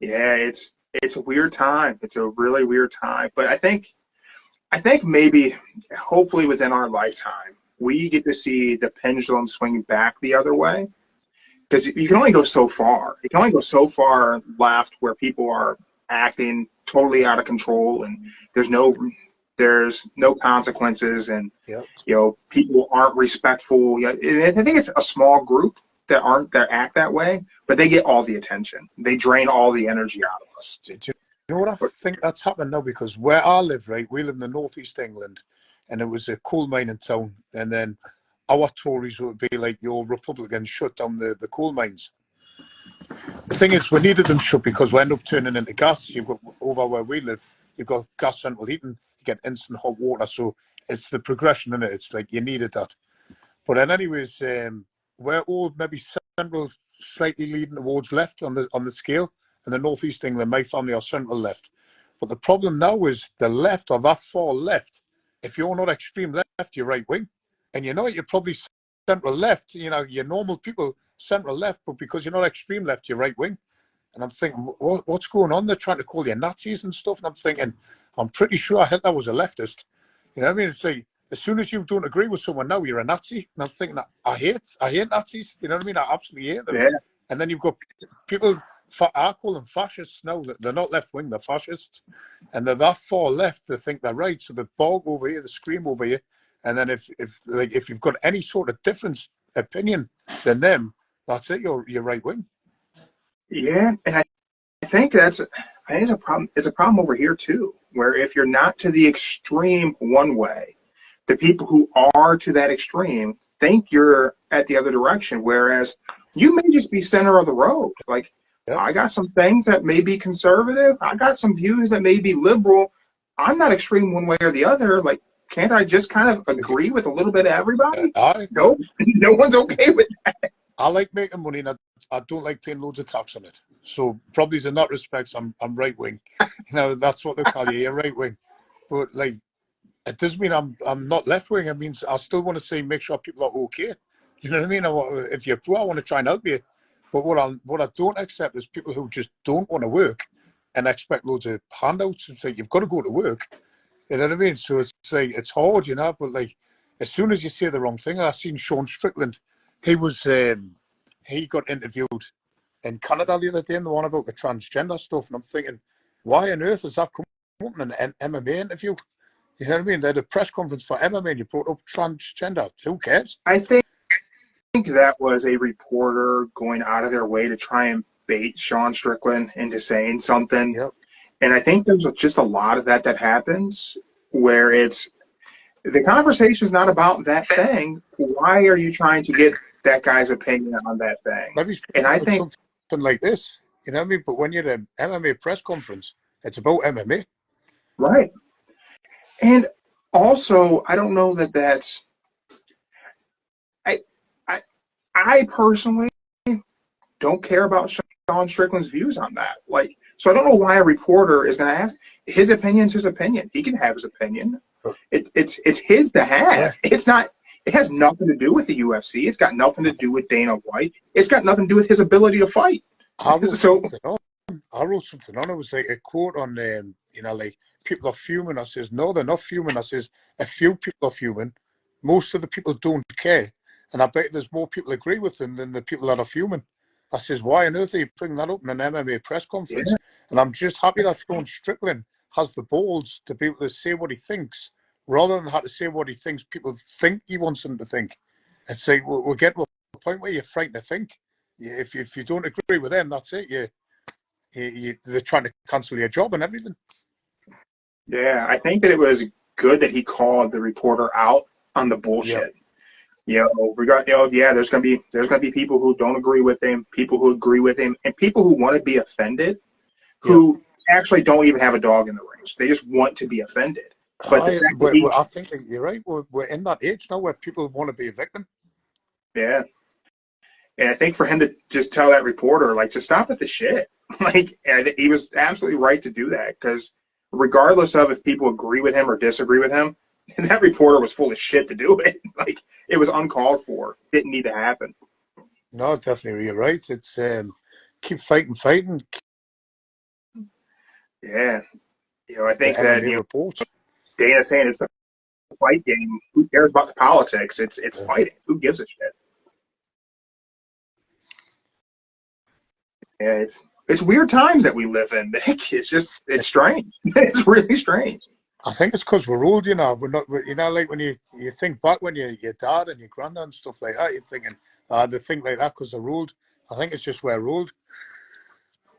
it's it's a weird time. It's a really weird time. But I think maybe, hopefully within our lifetime, we get to see the pendulum swing back the other way. Because you can only go so far. You can only go so far left where people are acting totally out of control, and there's no consequences, and Yep. people aren't respectful. And I think it's a small group that act that way, but they get all the attention. They drain all the energy out of us. Do you know what I think that's happening now? Because where I live, right, we live in the northeast England, and it was a coal mining town, and then our Tories would be like your Republicans shut down the coal mines. The thing is, we needed them shut because we end up turning into gas. You've got over where we live, you've got gas central heating, you get instant hot water. So it's the progression in it. It's like you needed that. But then, anyways, we're all maybe central, slightly leading towards left on the scale, and the northeast England, my family are central left. But the problem now is the left or that far left. If you're not extreme left, you're right wing, and you're probably central left. You're normal people central left, but because you're not extreme left, you're right wing. And I'm thinking, what's going on? They're trying to call you Nazis and stuff. And I'm thinking, I'm pretty sure Hitler was a leftist. You know what I mean? It's like, as soon as you don't agree with someone now, you're a Nazi. And I'm thinking, I hate Nazis. You know what I mean? I absolutely hate them. Yeah. And then you've got people, I call them fascists now. They're not left wing, they're fascists. And they're that far left, they think they're right. So they bark over here, they scream over here. And then if you've got any sort of different opinion than them, that's it, you're right wing. Yeah, and I think it's a problem. It's a problem over here too, where if you're not to the extreme one way, the people who are to that extreme think you're at the other direction, whereas you may just be center of the road. Like, Yep. I got some things that may be conservative. I got some views that may be liberal. I'm not extreme one way or the other. Like, can't I just kind of agree with a little bit of everybody? No, no one's okay with that. I like making money, and I don't like paying loads of tax on it. So probably in that respect, I'm right wing. That's what they call you, you're right wing. But like, it doesn't mean I'm not left wing. It means I still want to say make sure people are okay. You know what I mean? If you're poor, I want to try and help you. But what I don't accept is people who just don't want to work and expect loads of handouts and say you've got to go to work. You know what I mean? So it's like it's hard, but like as soon as you say the wrong thing, I've seen Sean Strickland. He got interviewed in Canada the other day, and the one about the transgender stuff, and I'm thinking, why on earth is that coming up in an MMA interview? You know what I mean? They had a press conference for MMA, and you brought up transgender. Who cares? I think that was a reporter going out of their way to try and bait Sean Strickland into saying something. Yep. And I think there's just a lot of that happens where the conversation is not about that thing. Why are you trying to get that guy's opinion on that thing? Maybe and I think something like this, you know what I mean? But when you're at an MMA press conference, it's about MMA. Right. And also, I don't know that's I personally don't care about Sean Strickland's views on that. So I don't know why a reporter is going to ask. His opinion's his opinion. He can have his opinion. It's his to have. Yeah. It's not. It has nothing to do with the UFC. It's got nothing to do with Dana White. It's got nothing to do with his ability to fight. I wrote something on. It was like a quote on, like people are fuming. I says, no, they're not fuming. I says, a few people are fuming. Most of the people don't care. And I bet there's more people agree with them than the people that are fuming. I says, why on earth are you bringing that up in an MMA press conference? Yeah. And I'm just happy that Sean Strickland has the balls to be able to say what he thinks, rather than have to say what he thinks people think he wants them to think. It's like we'll get to a point where you're frightened to think. If you don't agree with them, that's it. They're trying to cancel your job and everything. Yeah, I think that it was good that he called the reporter out on the bullshit. Yeah. There's gonna be people who don't agree with him, people who agree with him, and people who want to be offended, who actually don't even have a dog in the race. They just want to be offended. But I think that you're right. We're in that age now where people want to be a victim. Yeah. And I think for him to just tell that reporter, just stop with the shit. And he was absolutely right to do that, because regardless of if people agree with him or disagree with him, that reporter was full of shit to do it. It was uncalled for. Didn't need to happen. No, definitely, you're right. It's keep fighting. Yeah. I The think that, MMA reports. Dana's saying it's a fight game. Who cares about the politics? It's Yeah. fighting. Who gives a shit? Yeah, it's weird times that we live in, Nick. It's strange. It's really strange. I think it's because we're old, We're not, like when you think back when your dad and your granddad and stuff like that, you're thinking, they think like that because they're old. I think it's just we're old.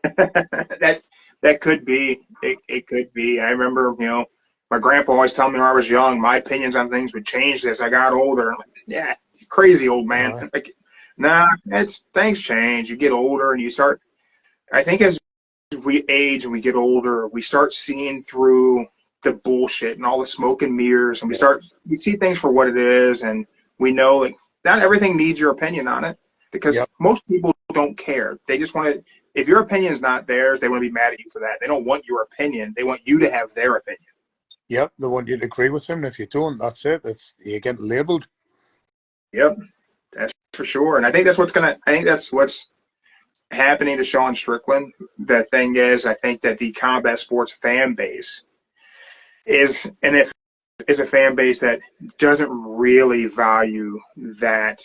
That could be. It could be. I remember, my grandpa always telling me when I was young, my opinions on things would change as I got older. I'm like, yeah, crazy old man. Like, nah, things change. You get older and you start. I think as we age and we get older, we start seeing through the bullshit and all the smoke and mirrors, and we see things for what it is, and we know like not everything needs your opinion on it because Yep. most people don't care. They just want to. If your opinion is not theirs, they want to be mad at you for that. They don't want your opinion. They want you to have their opinion. Yep, they want you to agree with them. And if you don't, that's it. You get labelled. Yep, that's for sure. And I think that's what's happening to Sean Strickland. The thing is, I think that the combat sports fan base is a fan base that doesn't really value that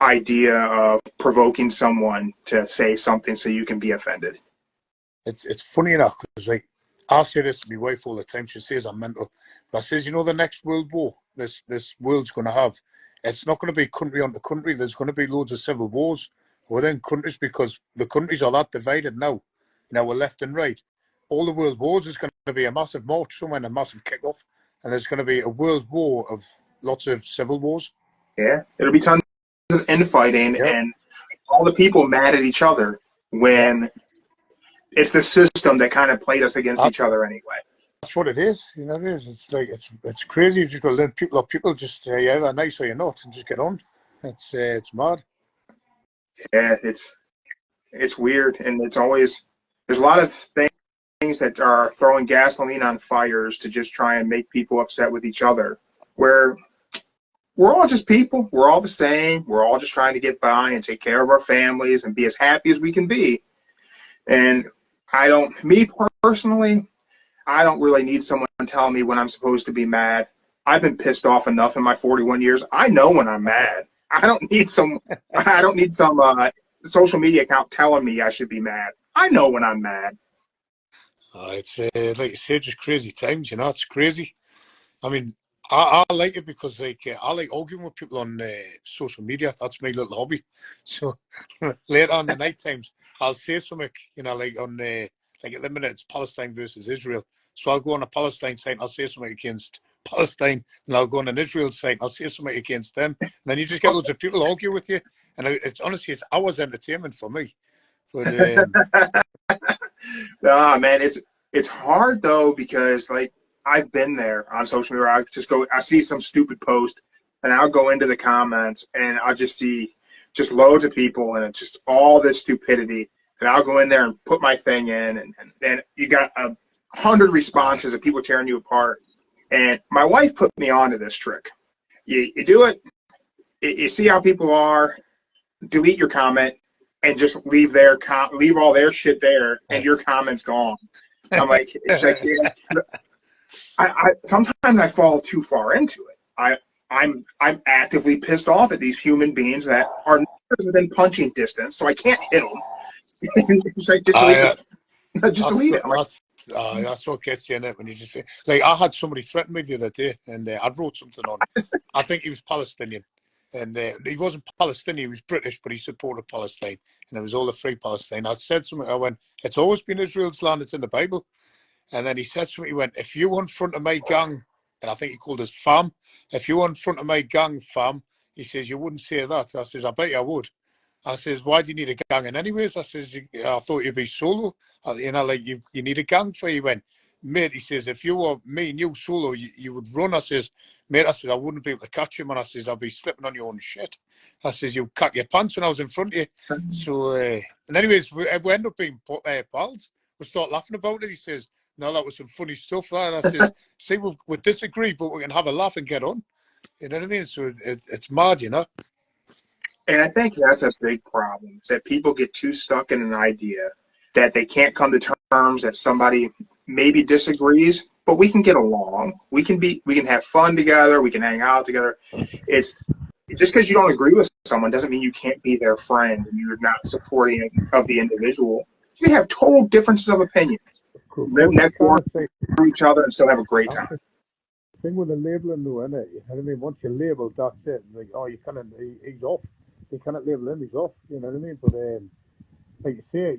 idea of provoking someone to say something so you can be offended. It's funny enough because like I say this to my wife all the time. She says I'm mental, but I says the next world war this world's going to have. It's not going to be country on country. There's going to be loads of civil wars within countries because the countries are that divided now. Now we're left and right. All the world wars is going to be a massive march somewhere and a massive kickoff, and there's going to be a world war of lots of civil wars. Yeah, it'll be tons of infighting and all the people mad at each other when it's the system that kind of played us against each other anyway. That's what it is. It is. It's like it's crazy. You've just got to learn people just yeah, they're nice or you're not, and just get on. It's mad. Yeah, it's weird, and it's always there's a lot of things that are throwing gasoline on fires to just try and make people upset with each other. Where we're all just people. We're all the same. We're all just trying to get by and take care of our families and be as happy as we can be. And me personally, I don't really need someone telling me when I'm supposed to be mad. I've been pissed off enough in my 41 years. I know when I'm mad. I don't need some social media account telling me I should be mad. I know when I'm mad. It's like you say, just crazy times. It's crazy. I mean, I like it because I like arguing with people on social media. That's my little hobby. So later on the night times, I'll say something. Like on like at the minute it's Palestine versus Israel. So I'll go on a Palestine site. I'll say something against Palestine, and I'll go on an Israel site. I'll say something against them. And then you just get loads of people argue with you, and it's honestly it's hours entertainment for me. But Man, it's hard though because like I've been there on social media. I see some stupid post, and I'll go into the comments and I'll just see just loads of people, and it's just all this stupidity. And I'll go in there and put my thing in, and then you got 100 responses of people tearing you apart. And my wife put me onto this trick. You do it. You see how people are. Delete your comment and just leave all their shit there, and your comment's gone. I'm like, it's like, yeah. I sometimes I fall too far into it. I'm actively pissed off at these human beings that are within punching distance, so I can't hit them. It's like just delete it. That's what gets you in it when you just say, like I had somebody threaten me the other day, and I wrote something on. I think he was Palestinian, and he wasn't Palestinian. He was British, but he supported Palestine, and it was all the free Palestine. I said something. I went, "It's always been Israel's land. It's in the Bible." And then he said something. He went, "If you were in front of my gang," and I think he called us fam. "If you were in front of my gang, fam," he says, "you wouldn't say that." I says, "I bet you I would." I says, "Why do you need a gang in anyways?" I says, "I thought you'd be solo. Like you need a gang for you." He went, "Mate," he says, "if you were me and you solo, you would run." I says, "Mate," I says, "I wouldn't be able to catch him." And I says, "I'll be slipping on your own shit." I says, "You cut your pants when I was in front of you." So, and anyways, we end up being pals. We start laughing about it. He says, "No, that was some funny stuff." That. And I says, "See, we disagree, but we can have a laugh and get on." You know what I mean? So it's mad, And I think that's a big problem, is that people get too stuck in an idea that they can't come to terms that somebody maybe disagrees, but we can get along. We can have fun together. We can hang out together. It's just because you don't agree with someone doesn't mean you can't be their friend and you're not supporting of the individual. You can have total differences of opinions. Cool. Live next door to each other and still have a great That's time. the thing with the labeling, though, isn't it? You know what I mean? Once you're labeled, that's it. Like, oh, you cannot, he's off. You cannot label him, he's off. You know what I mean? But like you say,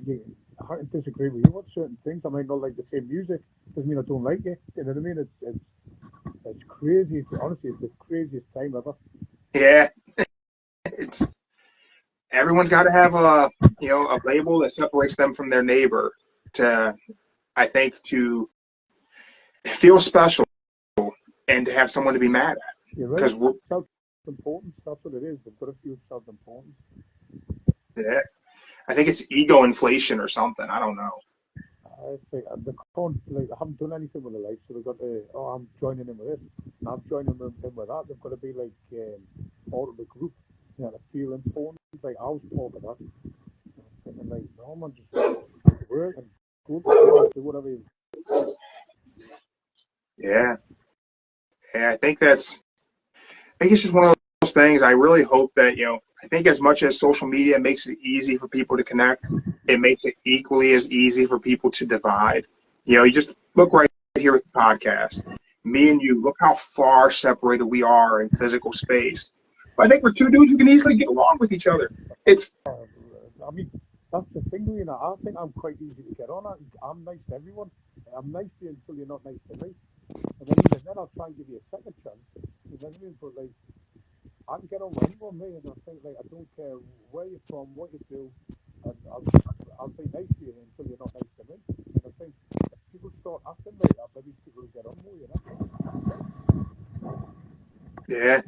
I can disagree with you on certain things. I might not like the same music. Doesn't mean I don't like it. You know what I mean? It's crazy. Honestly, it's the craziest time ever. Yeah, it's everyone's got to have a label that separates them from their neighbor to, I think, to feel special and to have someone to be mad at. You're right. Because Self-importance, that's what it is. They've got to feel self-importance. yeah, I think it's ego inflation or something. I don't know. I think they can't, like, I haven't done anything with their life, so they've got to, oh, I'm joining in with this, and I'm joining in with that. They've got to be like part of the group, you know, to feel important. Like, I was part of that. And I'm thinking, like, no, man, just work and go to do whatever you. Yeah, I think it's just one of those things. I really hope that, I think as much as social media makes it easy for people to connect, it makes it equally as easy for people to divide. You just look right here with the podcast. Me and you, look how far separated we are in physical space. But I think we're two dudes who can easily get along with each other. I mean, that's the thing, you know. I think I'm quite easy to get on. I'm nice to everyone. I'm nice to you until you're not nice to me. And then even then, I'll try and give you a second chance. You know what I mean? But, like, I can get on with anyone, me, and I think, like, I don't care where you're from, what you do, and I'll be nice to you until you're not nice to me. And I think if people start acting like that, maybe people will get on more, you know? Yeah.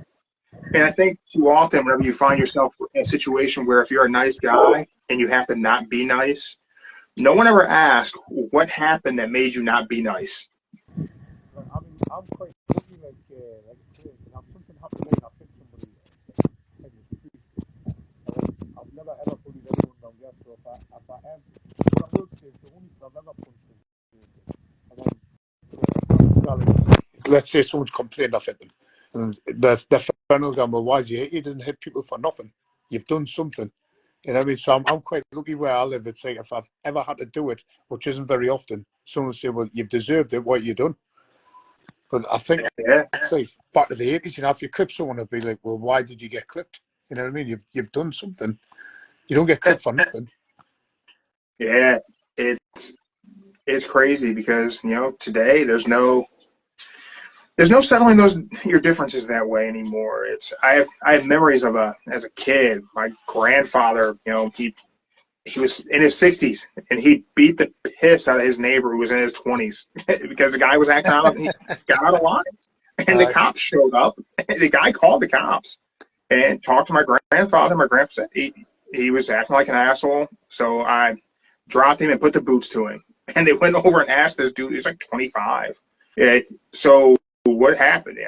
And I think too often, whenever you find yourself in a situation where if you're a nice guy and you have to not be nice, no one ever asks what happened that made you not be nice. I mean, I'm quite lucky, like I say, if something happened to me, I think somebody in the street. I've never ever bullied anyone down there, so if I am, what I will say is the only thing I've ever punched is, and then, Let's say someone's complained I've hit them. And the friend will go, well, why is he doesn't hit people for nothing? You've done something. You know what I mean? So I'm quite lucky where I live. It's like if I've ever had to do it, which isn't very often, someone will say, well, you've deserved it, what you done? But I think it's like back to the 80s, if you clip someone, it'll be like, well, why did you get clipped? You know what I mean? You've done something. You don't get clipped for nothing. Yeah, it's crazy because, today there's no settling your differences that way anymore. I have memories of as a kid, my grandfather, he was in his 60s and he beat the piss out of his neighbor who was in his 20s because the guy was acting out. He got out of line, and the cops showed up. And the guy called the cops and talked to my grandfather. My grandpa said he was acting like an asshole, so I dropped him and put the boots to him. And they went over and asked this dude. He was like 25. So what happened?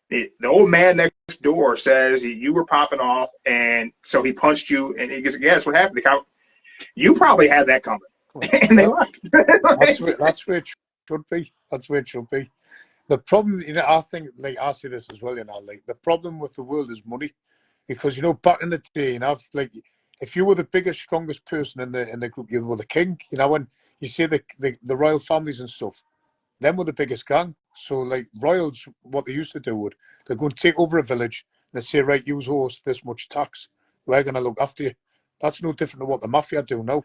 The old man next door says you were popping off, and so he punched you. And he goes, "Yeah, that's what happened." The cop, you probably had that coming, and they left. That's where it should be. That's where it should be. The problem, I think, like I say this as well, like the problem with the world is money, because back in the day, like if you were the biggest, strongest person in the group, you were the king. When you see the royal families and stuff, them were the biggest gang. So, like, royals, what they used to do they'd go and take over a village. They'd say, right, you owe us this much tax. We're going to look after you. That's no different to what the mafia do now.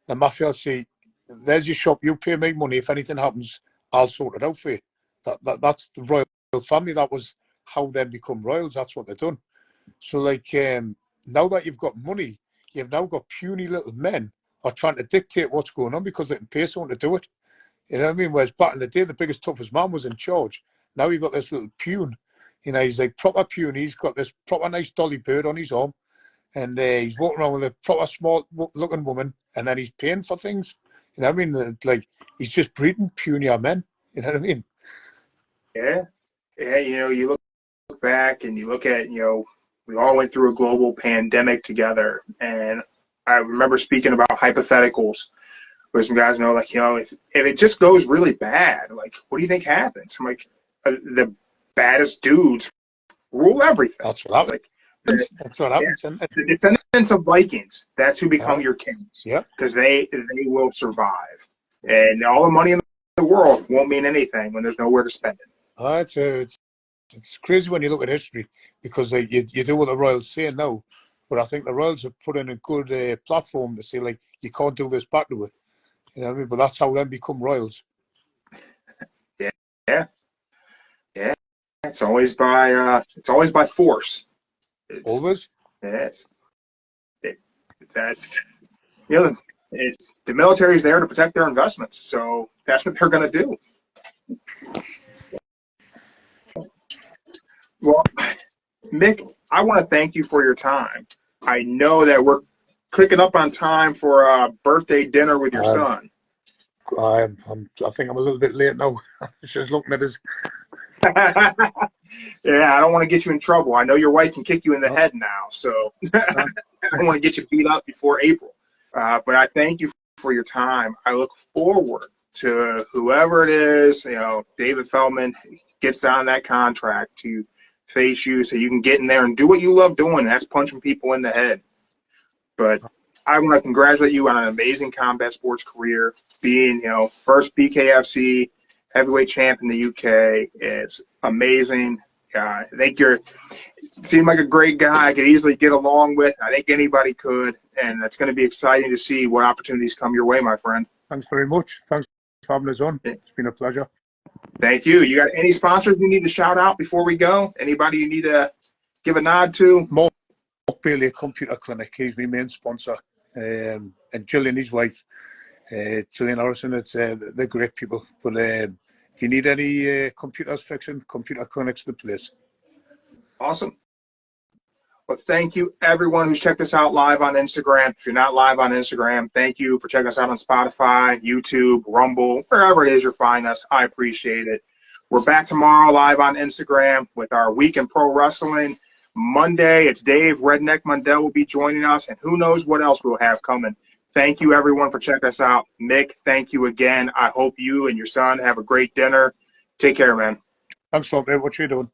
The mafia say, there's your shop. You pay me money. If anything happens, I'll sort it out for you. That's the royal family. That was how they become royals. That's what they've done. So, like, now that you've got money, you've now got puny little men who are trying to dictate what's going on because they can pay someone to do it. You know what I mean? Whereas back in the day, the biggest, toughest man was in charge. Now you've got this little pune. He's like proper pune. He's got this proper nice dolly bird on his arm. And he's walking around with a proper small-looking woman. And then he's paying for things. You know what I mean? Like, he's just breeding punier men. You know what I mean? Yeah. You look back and you look at, we all went through a global pandemic together. And I remember speaking about hypotheticals But some guys know, like, if it just goes really bad, like, what do you think happens? I'm like, the baddest dudes rule everything. That's what happens. Like, That's what happens. Yeah. The descendants of Vikings, that's who become your kings. Yeah. Because they will survive. And all the money in the world won't mean anything when there's nowhere to spend it. It's crazy when you look at history, because you do what the Royals say now, but I think the Royals have put in a good platform to say, like, you can't do this back to it. You know what I mean? But that's how them become Royals. Yeah. It's always by force. Always. Yes. That's it's the military is there to protect their investments, so that's what they're going to do. Well, Mick, I want to thank you for your time. I know that we're clicking up on time for a birthday dinner with your son. I think I'm a little bit late now. Just looking at his. Yeah, I don't want to get you in trouble. I know your wife can kick you in the head now, so I don't want to get you beat up before April. But I thank you for your time. I look forward to whoever it is, David Feldman gets on that contract to face you so you can get in there and do what you love doing. And that's punching people in the head. But I want to congratulate you on an amazing combat sports career, being, first BKFC heavyweight champ in the UK. It's amazing. I think you seem like a great guy I could easily get along with. I think anybody could, and it's going to be exciting to see what opportunities come your way, my friend. Thanks very much. Thanks for having us on. It's been a pleasure. Thank you. You got any sponsors you need to shout out before we go? Anybody you need to give a nod to? Mark Bailey Computer Clinic. He's my main sponsor. And Gillian, his wife, Gillian Harrison. They're great people. But if you need any computers fixing, Computer Clinic's the place. Awesome. Well, thank you, everyone who's checked us out live on Instagram. If you're not live on Instagram, thank you for checking us out on Spotify, YouTube, Rumble, wherever it is you're finding us. I appreciate it. We're back tomorrow live on Instagram with our Week in Pro Wrestling. Monday, it's Dave Redneck Mundell will be joining us, and who knows what else we'll have coming. Thank you, everyone, for checking us out. Mick, thank you again. I hope you and your son have a great dinner. Take care, man. Thanks a lot, mate. What you doing?